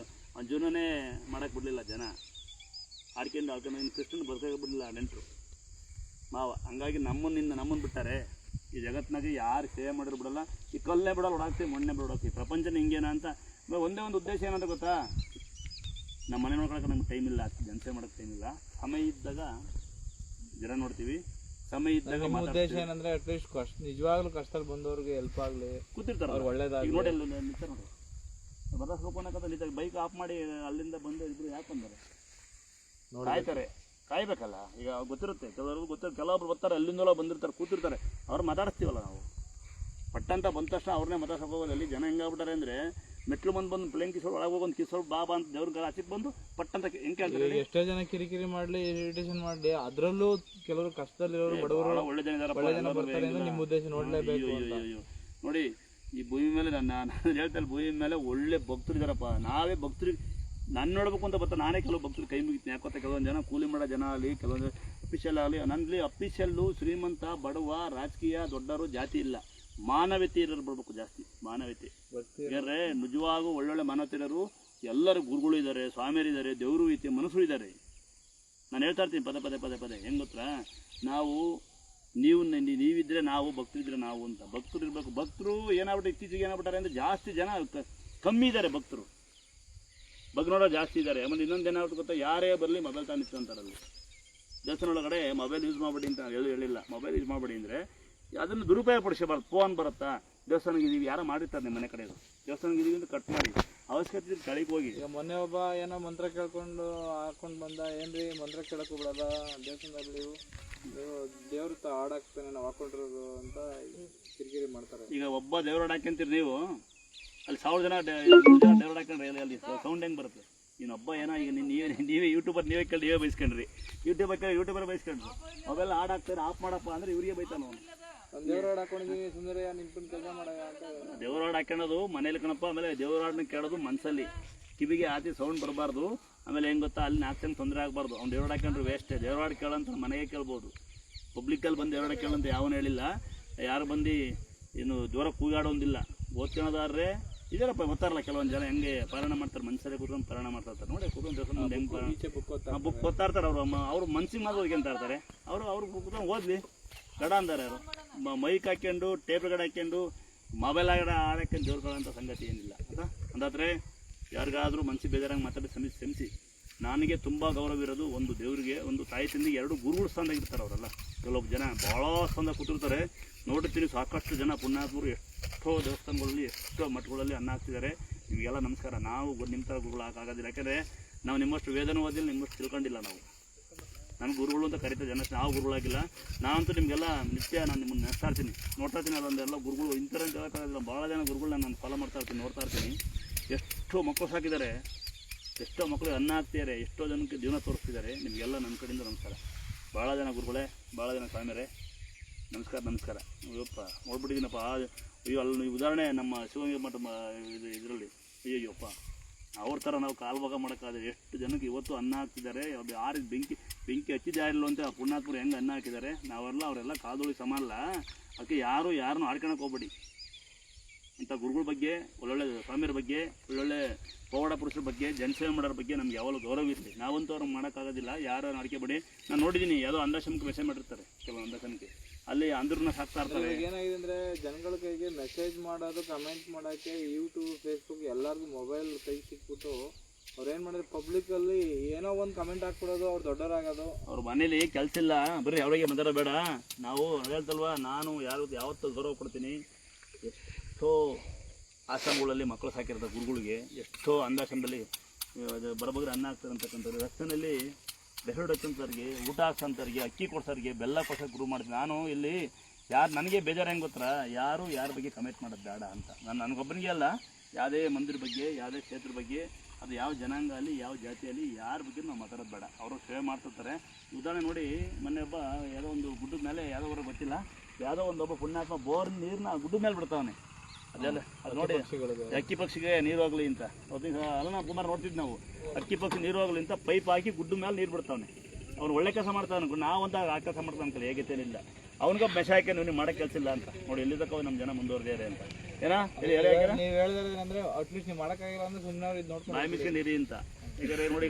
Speaker 2: ಜೀವನನೇ ಮಾಡೋಕ್ಕೆ ಬಿಡಲಿಲ್ಲ ಜನ. ಆಡ್ಕೊಂಡು ಇನ್ನು ಕೃಷ್ಣನ ಬರ್ಸೋಕೆ ಬಿಡಲಿಲ್ಲ ನೆಂಟರು ಮಾವ. ಹಂಗಾಗಿ ನಮ್ಮನ್ನು ಬಿಟ್ಟಾರೆ. ಈ ಜಗತ್ತಿನಾಗೆ ಯಾರು ಸೇವೆ ಮಾಡಿದ್ರು ಬಿಡಲ್ಲ. ಈ ಕಲ್ಲೇ ಬಿಡಲ್ಲ, ಹೊಡಾಕ್ತೀವಿ, ಮಣ್ಣೆ ಬಿಡೋಕ್ತೀವಿ. ಪ್ರಪಂಚನ ಹಿಂಗೇನ ಅಂತ ಒಂದೇ ಒಂದು ಉದ್ದೇಶ ಏನಂತ ಗೊತ್ತಾ? ನಮ್ಮ ಮನೆ ನೋಡ್ಕೊಳಕ್ಕೆ ನಮ್ಗೆ ಟೈಮ್ ಇಲ್ಲ, ಜನಸೇವೆ ಮಾಡೋಕ್ಕೆ ಟೈಮ್ ಇಲ್ಲ. ಸಮಯ ಇದ್ದಾಗ ಜನ ನೋಡ್ತೀವಿ, ಸಮಯ ಇದ್ದಾಗ
Speaker 1: ಉದ್ದೇಶ ಏನಂದ್ರೆ ಅಟ್ಲೀಸ್ಟ್ ನಿಜವಾಗ್ಲೂ ಕಷ್ಟದಲ್ಲಿ ಬಂದವ್ರಿಗೆ ಹೆಲ್ಪ್ ಆಗಲಿ, ಕೂತಿರ್ತಾರೆ, ಅವ್ರು ಒಳ್ಳೇದಾಗಿ.
Speaker 2: ನೋಡಿ ನಿಂತ ನೋಡಿ ಬರೋಸ್ಕೋಪನಕಂತ ನಿಂತಾಗ ಬೈಕ್ ಆಫ್ ಮಾಡಿ ಅಲ್ಲಿಂದ ಬಂದು ಇದ್ರು ಯಾಕೆ ಬಂದರೆ ಕಾಯ್ತಾರೆ. ಕಾಯ್ಬೇಕಲ್ಲ. ಈಗ ಗೊತ್ತಿರುತ್ತೆ, ಕೆಲವ್ರಿಗೂ ಗೊತ್ತಿರುತ್ತೆ. ಕೆಲವೊಬ್ರು ಬರ್ತಾರೆ, ಅಲ್ಲಿಂದಲೋ ಬಂದಿರ್ತಾರೆ, ಕೂತಿರ್ತಾರೆ. ಅವ್ರು ಮಾತಾಡಿಸ್ತೀವಲ್ಲ ನಾವು. ಪಟ್ಟಂತ ಬಂದ ತಕ್ಷಣ ಅವ್ರನ್ನೇ ಮಾತಾಡ್ಸೋಕೆ ಹೋಗೋದು. ಅಲ್ಲಿ ಜನ ಹೆಂಗಾಗ್ಬಿಟ್ಟಾರೆ ಅಂದರೆ, ಮೆಟ್ಲು ಬಂದು ಪ್ಲೇನ್ ಕಿಸೋಳು ಒಳಗೆ ಹೋಗಿ ಒಂದು ಕಿಸೋಳು ಬಾಬಾ ಅಂತ ದೇವ್ರ ಆಚೆಗೆ ಬಂದು ಪಟ್ಟಂತ ಹೆಂಗೆ ಕೇಳ್ತಾರೆ.
Speaker 1: ಎಷ್ಟೋ ಜನ ಕಿರಿಕಿರಿ ಮಾಡಲಿ, ಇರಿಟೇಷನ್ ಮಾಡಲಿ, ಅದರಲ್ಲೂ ಕೆಲವರು ಕಷ್ಟದಲ್ಲಿರೋರು, ಬಡವರು,
Speaker 2: ಒಳ್ಳೆ ಜನ
Speaker 1: ಬರ್ತಾರೆ. ನಿಮ್ಮ ಉದ್ದೇಶ ನೋಡಲೇಬೇಕು.
Speaker 2: ನೋಡಿ, ಈ ಭೂಮಿ ಮೇಲೆ ನಾನು ಹೇಳ್ತಾರೆ, ಭೂಮಿ ಮೇಲೆ ಒಳ್ಳೆ ಭಕ್ತರು ಇದ್ದಾರಪ್ಪ. ನಾವೇ ಭಕ್ತರಿಗೆ ನಾನು ನೋಡ್ಬೇಕು ಅಂತ ಬರ್ತಾರೆ. ನಾನೇ ಕೆಲವು ಭಕ್ತರು ಕೈ ಮುಗಿತೀನಿ. ಯಾಕೊತ್ತ ಕೆಲವೊಂದು ಜನ ಕೂಲಿ ಮಾಡೋ ಜನ ಆಗಲಿ, ಕೆಲವೊಂದು ಅಫಿಷಿಯಲ್ ಆಗಲಿ. ನನ್ನಲ್ಲಿ ಅಫಿಷಿಯಲ್ಲು, ಶ್ರೀಮಂತ, ಬಡವ, ರಾಜಕೀಯ, ದೊಡ್ಡವರು ಜಾತಿ ಇಲ್ಲ. ಮಾನವೀಯತೆ ಇರೋರು ಬರ್ಬೇಕು ಜಾಸ್ತಿ. ಮಾನವೀಯತೆ ಯಾಕಂದರೆ ನಿಜವಾಗೂ ಒಳ್ಳೊಳ್ಳೆ ಮಾನವತೆ ಇರೋರು ಎಲ್ಲರೂ ಗುರುಗಳು ಇದ್ದಾರೆ, ಸ್ವಾಮಿಯರಿದ್ದಾರೆ, ದೇವರು ಐತೆ, ಮನಸ್ಸು ಇದ್ದಾರೆ. ನಾನು ಹೇಳ್ತಾ ಇರ್ತೀನಿ ಪದೇ ಹೆಂಗೆ ಗೊತ್ತಾ? ನೀವಿದ್ದರೆ ನಾವು, ಭಕ್ತರಿದ್ದರೆ ನಾವು ಅಂತ. ಭಕ್ತರು ಇರಬೇಕು. ಭಕ್ತರು ಏನಾಗ್ಬಿಟ್ಟು ಇತ್ತೀಚೆಗೆ ಏನಾಗ್ಬಿಟ್ಟಾರೆ ಅಂದರೆ, ಜಾಸ್ತಿ ಜನ ಕಮ್ಮಿ ಇದ್ದಾರೆ ಭಕ್ತರು. ಬಗ್ನೋಡೋ ಜಾಸ್ತಿ ಇದ್ದಾರೆ. ಆಮೇಲೆ ಇನ್ನೊಂದು ಏನಾಗುತ್ತೆ ಗೊತ್ತಾ, ಯಾರೇ ಬರಲಿ ಮೊಬೈಲ್ ತಾನು ಇಟ್ಕೊಂತಾರಲ್ಲಿ. ದೇವಸ್ಥಾನ ಒಳಗಡೆ ಮೊಬೈಲ್ ಯೂಸ್ ಮಾಡಬೇಡಿ ಅಂತ ಹೇಳಿಲ್ಲ. ಮೊಬೈಲ್ ಯೂಸ್ ಮಾಡಬೇಡಿ ಅಂದರೆ ಅದನ್ನು ದುರುಪಯೋಗ ಪಡಿಸಬಾರ್ದು. ಫೋನ್ ಬರುತ್ತಾ, ದೇವಸ್ಥಾನಕ್ಕೆ ಇದೀವಿ, ಯಾರೋ ಮಾಡಿರ್ತಾರೆ ನಿಮ್ಮ ಮನೆ ಕಡೆ, ದೇವಸ್ಥಾನಕ್ಕೆ ಇದೀವಿ ಅಂತ ಕಟ್ ಮಾಡಿ, ಅವಶ್ಯಕತೆ ಕಳಿಗೆ ಹೋಗಿ.
Speaker 1: ಈಗ ಮೊನ್ನೆ ಒಬ್ಬ ಏನೋ ಮಂತ್ರ ಕೇಳ್ಕೊಂಡು ಹಾಕೊಂಡು ಬಂದ, ಏನ್ರಿ ಮಂತ್ರ ಕೇಳಕ್ಕೂ ಬಿಡಲ್ಲ ದೇವಸ್ಥಾನದಲ್ಲಿ, ನೀವು ದೇವ್ರ ಹಾಡಾಕ್ತಾನೆ ನಾವು ಹಾಕೊಂಡಿರೋದು ಅಂತ ಕಿರಿಕಿರಿ ಮಾಡ್ತಾರೆ.
Speaker 2: ಈಗ ಒಬ್ಬ ದೇವ್ರ ಹಾಕ್ಯಂತೀರಿ ನೀವು, ಅಲ್ಲಿ 1000 ಜನ ದೇವ್ರ ಹಾಕೊಂಡ್ರಿ, ಅಲ್ಲಿ ಸೌಂಡ್ ಹೆಂಗೆ ಬರುತ್ತೆ? ಇನ್ನೊಬ್ಬ ಏನೋ ಈಗ ನೀವೇ ಯೂಟ್ಯೂಬರ್ ನೀವೇ ಕೇಳಿ ನೀವೇ ಬೈಸ್ಕೊಂಡ್ರಿ, ಯೂಟ್ಯೂಬರ್ ಬೈಸ್ಕೊಂಡ್ರಿ, ಮೊಬೈಲ್ ಹಾಡಾಕ್ತಾರೆ ಆಫ್ ಮಾಡಪ್ಪ ಅಂದರೆ ಇವರಿಗೆ ಬೈತಾನ ಅವನು.
Speaker 1: ದೇವ್ರ ಹಾಡು ಹಾಕೊಂಡಿದ್ದೀವಿ ಸುಂದರ ನಿಂತ್ಕೊಂಡು ಕೆಲಸ ಮಾಡ ಅಂತ.
Speaker 2: ದೇವ್ರ ಹಾಡು ಹಾಕ್ಯಣೋದು ಮನೇಲಿ ಕಣಪ್ಪ. ಆಮೇಲೆ ದೇವ್ರ ಹಾಡನ್ನ ಕೇಳೋದು ಮನಸ್ಸಲ್ಲಿ, ಕಿವಿಗೆ ಆತಿ ಸೌಂಡ್ ಬರಬಾರ್ದು. ಆಮೇಲೆ ಹೆಂಗೆ ಗೊತ್ತಾ, ಅಲ್ಲಿ 4 ಜನ ತೊಂದರೆ ಆಗಬಾರ್ದು. ಅವ್ನು ದೇವ್ರ ಹಾಕೊಂಡ್ರೆ ವೇಸ್ಟೇ. ದೇವ್ರ ಹಾಡು ಕೇಳೋಂತ ಮನೆಗೆ ಕೇಳ್ಬೋದು, ಪಬ್ಲಿಕ್ಕಲ್ಲಿ ಬಂದು ದೇವ್ರ ಹಾಡು ಕೇಳಂತ ಯಾವನು ಹೇಳಿಲ್ಲ. ಯಾರು ಬಂದು ಏನು ದೂರ ಕೂಗಾಡೋದಿಲ್ಲ. ಓದ್ಕೊಳೋದಾದ್ರೆ ಇದಾರಪ್ಪ ಗೊತ್ತಾರಲ್ಲ, ಕೆಲವೊಂದು ಜನ ಹೆಂಗೆ ಪಾರಾಯಣ ಮಾಡ್ತಾರೆ, ಮನಸ್ಸಲ್ಲೇ ಕೂತ್ಕೊಂಡು ಪಾರಾಯಣ ಮಾಡ್ತಾರೆ ನೋಡಿ. ಕೂತ್ಕೊಂಡು ದೇವಸ್ಥಾನ ಹೆಂಗೆ ಬುಕ್ ಓದ್ತಾ ಇರ್ತಾರೆ ಅವ್ರು ಮನ್ಸಿಗೆ ಮಾತ್ರ ಓದ್ಕೊಂತ ಇರ್ತಾರೆ. ಅವ್ರು ಕೂತ್ಕೊಂಡು ಓದ್ಲಿ ಗಡ ಅಂತಾರೆ. ಅವರು ಮೈಕ್ ಹಾಕ್ಕೊಂಡು ಟೇಪ್ ರೆಕಾರ್ಡ್ ಹಾಕ್ಕೊಂಡು ಮೊಬೈಲ್ ಹಾಕೊಂಡು ದೇವ್ರುಗಳಂಥ ಸಂಗತಿ ಏನಿಲ್ಲ ಆಯಿತಾ. ಅಂದಾದ್ರೆ ಯಾರಿಗಾದರೂ ಮನಸ್ಸಿಗೆ ಬೇಜಾರಾಗಿ ಮಾತಾಡಿ ಕ್ಷಮಿಸಿ. ನನಗೆ ತುಂಬ ಗೌರವ ಇರೋದು ಒಂದು ದೇವರಿಗೆ, ಒಂದು ತಾಯಿ ತಂದೆಗೆ, 2 ಗುರುಗಳ ಸ್ಥಾನದಾಗಿರ್ತಾರೆ ಅವರೆಲ್ಲ. ಕೆಲವೊಬ್ಬ ಜನ ಭಾಳ ಸ್ಥಾನದಾಗ ಕೂತಿರ್ತಾರೆ. ನೋಡುತ್ತೀನಿ ಸಾಕಷ್ಟು ಜನ ಪುಣ್ಯಾತ್ಮರು ಎಷ್ಟೋ ದೇವಸ್ಥಾನಗಳಲ್ಲಿ ಎಷ್ಟೋ ಮಠಗಳಲ್ಲಿ ಅನ್ನ ಹಾಕ್ತಿದ್ದಾರೆ. ನಿಮಗೆಲ್ಲ ನಮಸ್ಕಾರ. ನಾವು ನಿಮ್ಮ ಥರ ಗುರುಗಳು ಹಾಕಾಗೋದಿಲ್ಲ. ಯಾಕಂದರೆ ನಾವು ನಿಮ್ಮಷ್ಟು ವೇದನೆ ಓದಿಲ್ಲ, ನಿಮ್ಮಷ್ಟು ತಿಳ್ಕೊಂಡಿಲ್ಲ. ನಾವು ನಮ್ಮ ಗುರುಗಳು ಅಂತ ಕರಿತಾ ಜನ, ನಾವು ಗುರುಗಳಾಗಿಲ್ಲ. ನಾನಂತೂ ನಿಮಗೆಲ್ಲ ನಿತ್ಯ ನಾನು ನಿಮ್ಮನ್ನು ನೆನೆಸ್ತಾ ಇರ್ತೀನಿ, ನೋಡ್ತಾ ಇರ್ತೀನಿ. ಅದೊಂದೆಲ್ಲ ಗುರುಗಳು ಇಂಥರ ಹೇಳೋಕ್ಕಾಗೋದಿಲ್ಲ. ಭಾಳ ಜನ ಗುರುಗಳನ್ನ ನಾನು ಫಾಲೋ ಮಾಡ್ತಾ ಇರ್ತೀನಿ, ನೋಡ್ತಾ ಇರ್ತೀನಿ. ಎಷ್ಟೋ ಮಕ್ಕಳು ಸಾಕಿದ್ದಾರೆ, ಎಷ್ಟೋ ಮಕ್ಕಳಿಗೆ ಅನ್ನ ಹಾಕ್ತಿದ್ದಾರೆ, ಎಷ್ಟೋ ಜನಕ್ಕೆ ಜೀವನ ತೋರಿಸ್ತಿದ್ದಾರೆ. ನಿಮಗೆಲ್ಲ ನನ್ನ ಕಡೆಯಿಂದ ನಮಸ್ಕಾರ. ಭಾಳ ಜನ ಗುರುಗಳೇ, ಭಾಳ ಜನ ಸ್ವಾಮಿಯರೇ, ನಮಸ್ಕಾರ. ಅಯ್ಯಪ್ಪ ನೋಡ್ಬಿಟ್ಟಿದ್ದೀನಪ್ಪ. ಅಯ್ಯೋ ಅಲ್ಲಿ ಉದಾಹರಣೆ ನಮ್ಮ ಶಿವಗಂಗೆ ಮಠ ಇದರಲ್ಲಿ, ಅಯ್ಯಯ್ಯಪ್ಪ ಅವ್ರ ಥರ ನಾವು ಕಾಲ್ಭಾಗ ಮಾಡೋಕ್ಕಾದ್ರೆ ಎಷ್ಟು ಜನಕ್ಕೆ ಇವತ್ತು ಅನ್ನ ಹಾಕ್ತಿದ್ದಾರೆ. ಅದು ಯಾರಿಗೆ ಬೆಂಕಿ ಹಚ್ಚಿದ್ದೇ ಇರಲ್ಲ ಅಂತ ಪುಣ್ಯಾತ್ಮರು ಹೆಂಗೆ ಅನ್ನ ಹಾಕಿದ್ದಾರೆ. ಅವರೆಲ್ಲ ಕಾದೋಳಿ ಸಮಾನಲ್ಲ. ಅದಕ್ಕೆ ಯಾರನ್ನೂ ಆಡ್ಕೊಳಕ್ಕೆ ಹೋಗ್ಬೇಡಿ. ಇಂಥ ಗುರುಗಳ ಬಗ್ಗೆ, ಒಳ್ಳೊಳ್ಳೆ ಸ್ವಾಮಿಯರ ಬಗ್ಗೆ, ಒಳ್ಳೊಳ್ಳೆ ಪವಾಡ ಪುರುಷರ ಬಗ್ಗೆ, ಜನಸೇವೆ ಮಾಡೋರ ಬಗ್ಗೆ ನಮ್ಗೆ ಯಾವಾಗಲೂ ಗೌರವ ಇರಲಿ. ನಾವಂತೂ ಅವ್ರಿಗೆ ಮಾಡೋಕ್ಕಾಗೋದಿಲ್ಲ. ಯಾರು ಅಡ್ಕೆಬೇಡಿ. ನಾನು ನೋಡಿದ್ದೀನಿ, ಯಾವುದೋ ಅಂಧಾಶ್ರಮಕ್ಕೆ ಮೆಸೇಜ್ ಮಾಡಿರ್ತಾರೆ, ಕೆಲವು ಅಂಧಾಶ್ರಮಕ್ಕೆ ಅಲ್ಲಿ ಅಂದ್ರನ್ನ ಸಾಕ್ತಾ ಇರ್ತಾರೆ.
Speaker 1: ಏನಾಗಿದೆ ಅಂದರೆ ಜನಗಳ ಕೈಗೆ ಮೆಸೇಜ್ ಮಾಡೋದು, ಕಮೆಂಟ್ ಮಾಡೋಕ್ಕೆ ಯೂಟ್ಯೂಬ್, ಫೇಸ್ಬುಕ್ ಎಲ್ಲರಿಗೂ ಮೊಬೈಲ್ ಕೈ ಸಿಕ್ಬಿಟ್ಟು ಅವ್ರು ಏನು ಮಾಡಿದ್ರೆ ಪಬ್ಲಿಕ್ಕಲ್ಲಿ ಏನೋ ಒಂದು ಕಮೆಂಟ್ ಹಾಕ್ಬಿಡೋದು, ಅವ್ರು ದೊಡ್ಡವರಾಗೋದು.
Speaker 2: ಅವ್ರ ಮನೇಲಿ ಕೆಲಸ ಇಲ್ಲ, ಬರೀ ಅವರಿಗೆ ಮಾತಾಡೋ ಬೇಡ. ನಾವು ಹೇಳ್ತಲ್ವ, ನಾನು ಯಾವತ್ತು ಗೌರವ ಕೊಡ್ತೀನಿ. ಎಷ್ಟೋ ಆಶ್ರಮಗಳಲ್ಲಿ ಮಕ್ಕಳು ಸಾಕಿರ್ತಾರೆ ಗುರುಗಳಿಗೆ, ಎಷ್ಟೋ ಅಂಧಾಶ್ರಮದಲ್ಲಿ ಬರಬಗ್ರೆ ಅನ್ನ ಹಾಕ್ತಾರೆ ಅಂತಕ್ಕಂಥದ್ದು. ರಸ್ತೆಯಲ್ಲಿ ಬೆಹರು ಹಚ್ಚಂತವ್ರಿಗೆ, ಊಟ ಹಾಕ್ಸಂತವ್ರಿಗೆ, ಅಕ್ಕಿ ಕೊಡ್ಸೋರಿಗೆ, ಬೆಲ್ಲ ಕೊಡ್ಸೋಕೆ ಗುರು ಮಾಡ್ತೀನಿ. ನಾನು ಇಲ್ಲಿ ನನಗೆ ಬೇಜಾರು ಹೆಂಗೆ ಗೊತ್ತರ, ಯಾರ ಬಗ್ಗೆ ಕಮೆಂಟ್ ಮಾಡೋದು ಬೇಡ ಅಂತ. ನನಗೊಬ್ಬನಿಗೆ ಅಲ್ಲ, ಯಾವುದೇ ಮಂದಿರ ಬಗ್ಗೆ, ಯಾವುದೇ ಕ್ಷೇತ್ರ ಬಗ್ಗೆ, ಅದು ಯಾವ ಜನಾಂಗ ಅಲ್ಲಿ, ಯಾವ ಜಾತಿಯಲ್ಲಿ, ಯಾರ ಬಗ್ಗೆ ನಾವು ಮಾತಾಡೋದು ಬೇಡ. ಅವರು ಸೇವೆ ಮಾಡ್ತಿರ್ತಾರೆ. ಉದಾಹರಣೆ ನೋಡಿ, ಮೊನ್ನೆ ಒಬ್ಬ ಯಾವುದೋ ಒಂದು ಗುಡ್ಡದ ಮೇಲೆ, ಯಾವುದೋ ಗೊತ್ತಿಲ್ಲ, ಯಾವುದೋ ಒಬ್ಬ ಪುಣ್ಯಾತ್ಮ ಬೋರ್ ನೀರನ್ನ ಗುಡ್ಡದ ಮೇಲೆ ಬಿಡ್ತಾವನೆ. ಅದೆಲ್ಲ ಅದು ನೋಡಿ, ಅಕ್ಕಿ ಪಕ್ಷಿಗೆ ನೀರು ಹೋಗ್ಲಿ ಅಂತ. ಅಲ್ಲ ನಾವು ಕುಮಾರ್ ನೋಡ್ತಿದ್ವಿ ನಾವು, ಅಕ್ಕಿ ಪಕ್ಷಿ ನೀರು ಹೋಗ್ಲಿ ಅಂತ ಪೈಪ್ ಹಾಕಿ ಗುಡ್ಡ ಮೇಲೆ ನೀರು ಬಿಡ್ತಾವನೆ. ಅವ್ನು ಒಳ್ಳೆ ಕೆಲಸ ಮಾಡ್ತಾನೆ. ನಾವಂತ ಆ ಕೆಲಸ ಮಾಡ್ತಾನೆ ಅಂತಲ್ಲ, ಹೇಗೇತೇನಿಲ್ಲ. ಅವ್ನಿಗೆ ಬೆಶ ಹಾಕಿ ನೀವು ಮಾಡೋ ಕೆಲಸ ಇಲ್ಲ ಅಂತ ನೋಡಿ. ಎಲ್ಲಿ ತಕ್ಕ ನಮ್ಮ ಜನ ಮುಂದುವರೆದಿದ್ದಾರೆ ಅಂತ ಏನಾ
Speaker 1: ನೀವು ಹೇಳಿದ್ರೆ ಅಟ್ಲೀಸ್ಟ್ ನೀವು ಮಾಡೋಕ್ಕಾಗಿಲ್ಲ ಅಂದ್ರೆ ಸುಮ್ಮನೆ ಇದು ನೋಡ್ಕೊಂಡು
Speaker 2: ಬಾಯಿ ಮಿಸ್ಕೊಂಡು ನೀರಿ ಅಂತ. ಈಗ ನೋಡಿ,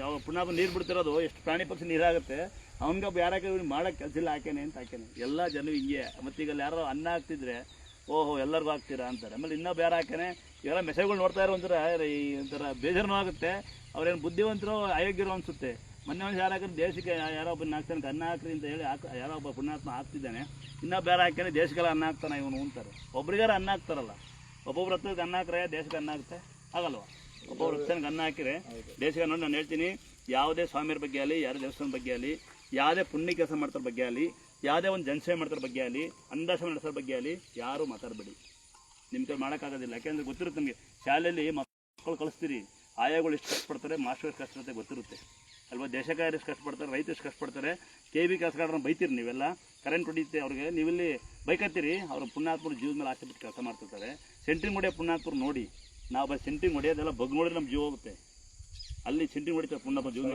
Speaker 2: ಅವನು ಪುನಃ ನೀರು ಬಿಡ್ತಿರೋದು, ಎಷ್ಟು ಪ್ರಾಣಿ ಪಕ್ಷಿ ನೀರಾಗುತ್ತೆ. ಅವ್ನಿಗೊಬ್ಬ ಯಾರಾಕೆ ಮಾಡೋಕ್ಕೆ ಕೆಲಸ ಇಲ್ಲ, ಹಾಕೇನೆ ಅಂತ ಹಾಕೇನೆ. ಎಲ್ಲ ಜನ ಹಿಂಗೆ. ಮತ್ತೀಗ ಯಾರೋ ಅನ್ನ ಹಾಕ್ತಿದ್ರೆ ಓಹೋ ಎಲ್ಲರಿಗೂ ಹಾಕ್ತೀರಾ ಅಂತಾರೆ. ಆಮೇಲೆ ಇನ್ನೂ ಬೇರೆ ಹಾಕೇನೆ. ಇವೆಲ್ಲ ಮೆಸೇಜ್ಗಳು ನೋಡ್ತಾ ಇರೋ ಒಂಥರ ಬೇಜಾರನೂ ಆಗುತ್ತೆ. ಅವ್ರೇನು ಬುದ್ಧಿವಂತರು ಅಯೋಗ್ಯರು ಅನಿಸುತ್ತೆ. ಮೊನ್ನೆ ಒಂದು ಯಾರಾಗ್ರೆ ದೇಶಕ್ಕೆ ಯಾರೋ ಒಬ್ಬನ ಹಾಕ್ತಾನೆ, ಅನ್ನ ಹಾಕ್ರಿ ಅಂತ ಹೇಳಿ ಯಾರೋ ಒಬ್ಬ ಪುಣ್ಯಾತ್ಮ ಹಾಕ್ತಿದ್ದಾನೆ. ಇನ್ನೂ ಬೇರೆ ಹಾಕ್ಯಾನೆ, ದೇಶಕ್ಕೆಲ್ಲ ಅನ್ನ ಹಾಕ್ತಾನೆ ಇವನು ಅಂತಾರೆ. ಒಬ್ರಿಗಾರ ಅನ್ನ ಹಾಕ್ತಾರಲ್ಲ, ಒಬ್ಬೊಬ್ರು ಹತ್ತಿರಕ್ಕೆ ಅನ್ನ ಹಾಕ್ರೆ ದೇಶಕ್ಕೆ ಅನ್ನ ಆಗುತ್ತೆ ಆಗಲ್ವ? ಒಬ್ಬೊಬ್ರು ಹತ್ತನಿಗೆ ಅನ್ನ ಹಾಕಿದ್ರೆ ದೇಶಕ್ಕೆ. ನೋಡಿ, ನಾನು ಹೇಳ್ತೀನಿ, ಯಾವುದೇ ಸ್ವಾಮಿಯರ ಬಗ್ಗೆ ಆಗಲಿ, ಯಾವುದೇ ದೇವಸ್ಥಾನದ ಬಗ್ಗೆ ಆಗಲಿ, ಯಾವುದೇ ಪುಣ್ಯ ಕೆಲಸ ಮಾಡ್ತಾರ ಬಗ್ಗೆ ಆಗಲಿ, ಯಾವುದೇ ಒಂದು ಜನಸೇವೆ ಮಾಡ್ತಾರ ಬಗ್ಗೆ ಆಗಲಿ, ಅಂಧಾಶ್ರಮ ನಡೆಸೋರ ಬಗ್ಗೆ ಆಗಲಿ ಯಾರೂ ಮಾತಾಡಬೇಡಿ. ನಿಮ್ಮ ಕೈ ಮಾಡೋಕ್ಕಾಗೋದಿಲ್ಲ. ಯಾಕೆಂದರೆ ಗೊತ್ತಿರುತ್ತೆ ನಮಗೆ. ಶಾಲೆಯಲ್ಲಿ ಮಕ್ಕಳು ಕಳಿಸ್ತೀರಿ, ಆಯಾಗಳು ಎಷ್ಟು ಕಷ್ಟಪಡ್ತಾರೆ, ಮಾಸ್ಟರ್ ಎಷ್ಟು ಕಷ್ಟಪಡುತ್ತೆ ಗೊತ್ತಿರುತ್ತೆ ಅಲ್ವಾ? ದೇಶಕಾಯರು ಎಷ್ಟು ಕಷ್ಟಪಡ್ತಾರೆ, ರೈತರು ಎಷ್ಟು ಕಷ್ಟಪಡ್ತಾರೆ. KB ಕೆಲಸಗಾರರನ್ನ ಬೈತೀರಿ ನೀವೆಲ್ಲ, ಕರೆಂಟ್ ಹೊಡಿಯುತ್ತೆ ಅವ್ರಿಗೆ, ನೀವಿಲ್ಲಿ ಬೈಕತ್ತೀರಿ. ಅವರು ಪುಣ್ಯಾತ್ಮರು ಜೀವದ ಮೇಲೆ ಆಸೆ ಬಿಟ್ಟು ಕೆಲಸ ಮಾಡ್ತಿರ್ತಾರೆ. ಸೆಂಟ್ರಿಂಗ್ ಹೊಡೆಯೋ ಪುಣ್ಯಾತ್ಮರು ನೋಡಿ. ನಾವು ಸೆಂಟ್ರಿಂಗ್ ಹೊಡೆಯೋದೆಲ್ಲ ಬಗ್ ನೋಡಿದ್ರೆ ನಮ್ಮ ಜೀವ ಹೋಗುತ್ತೆ. ಅಲ್ಲಿ ಸೆಂಟ್ರಿಂಗ್ ಹೊಡಿತಾರೆ ಪುಣ್ಯಾತ್ಮ ಜೀವ.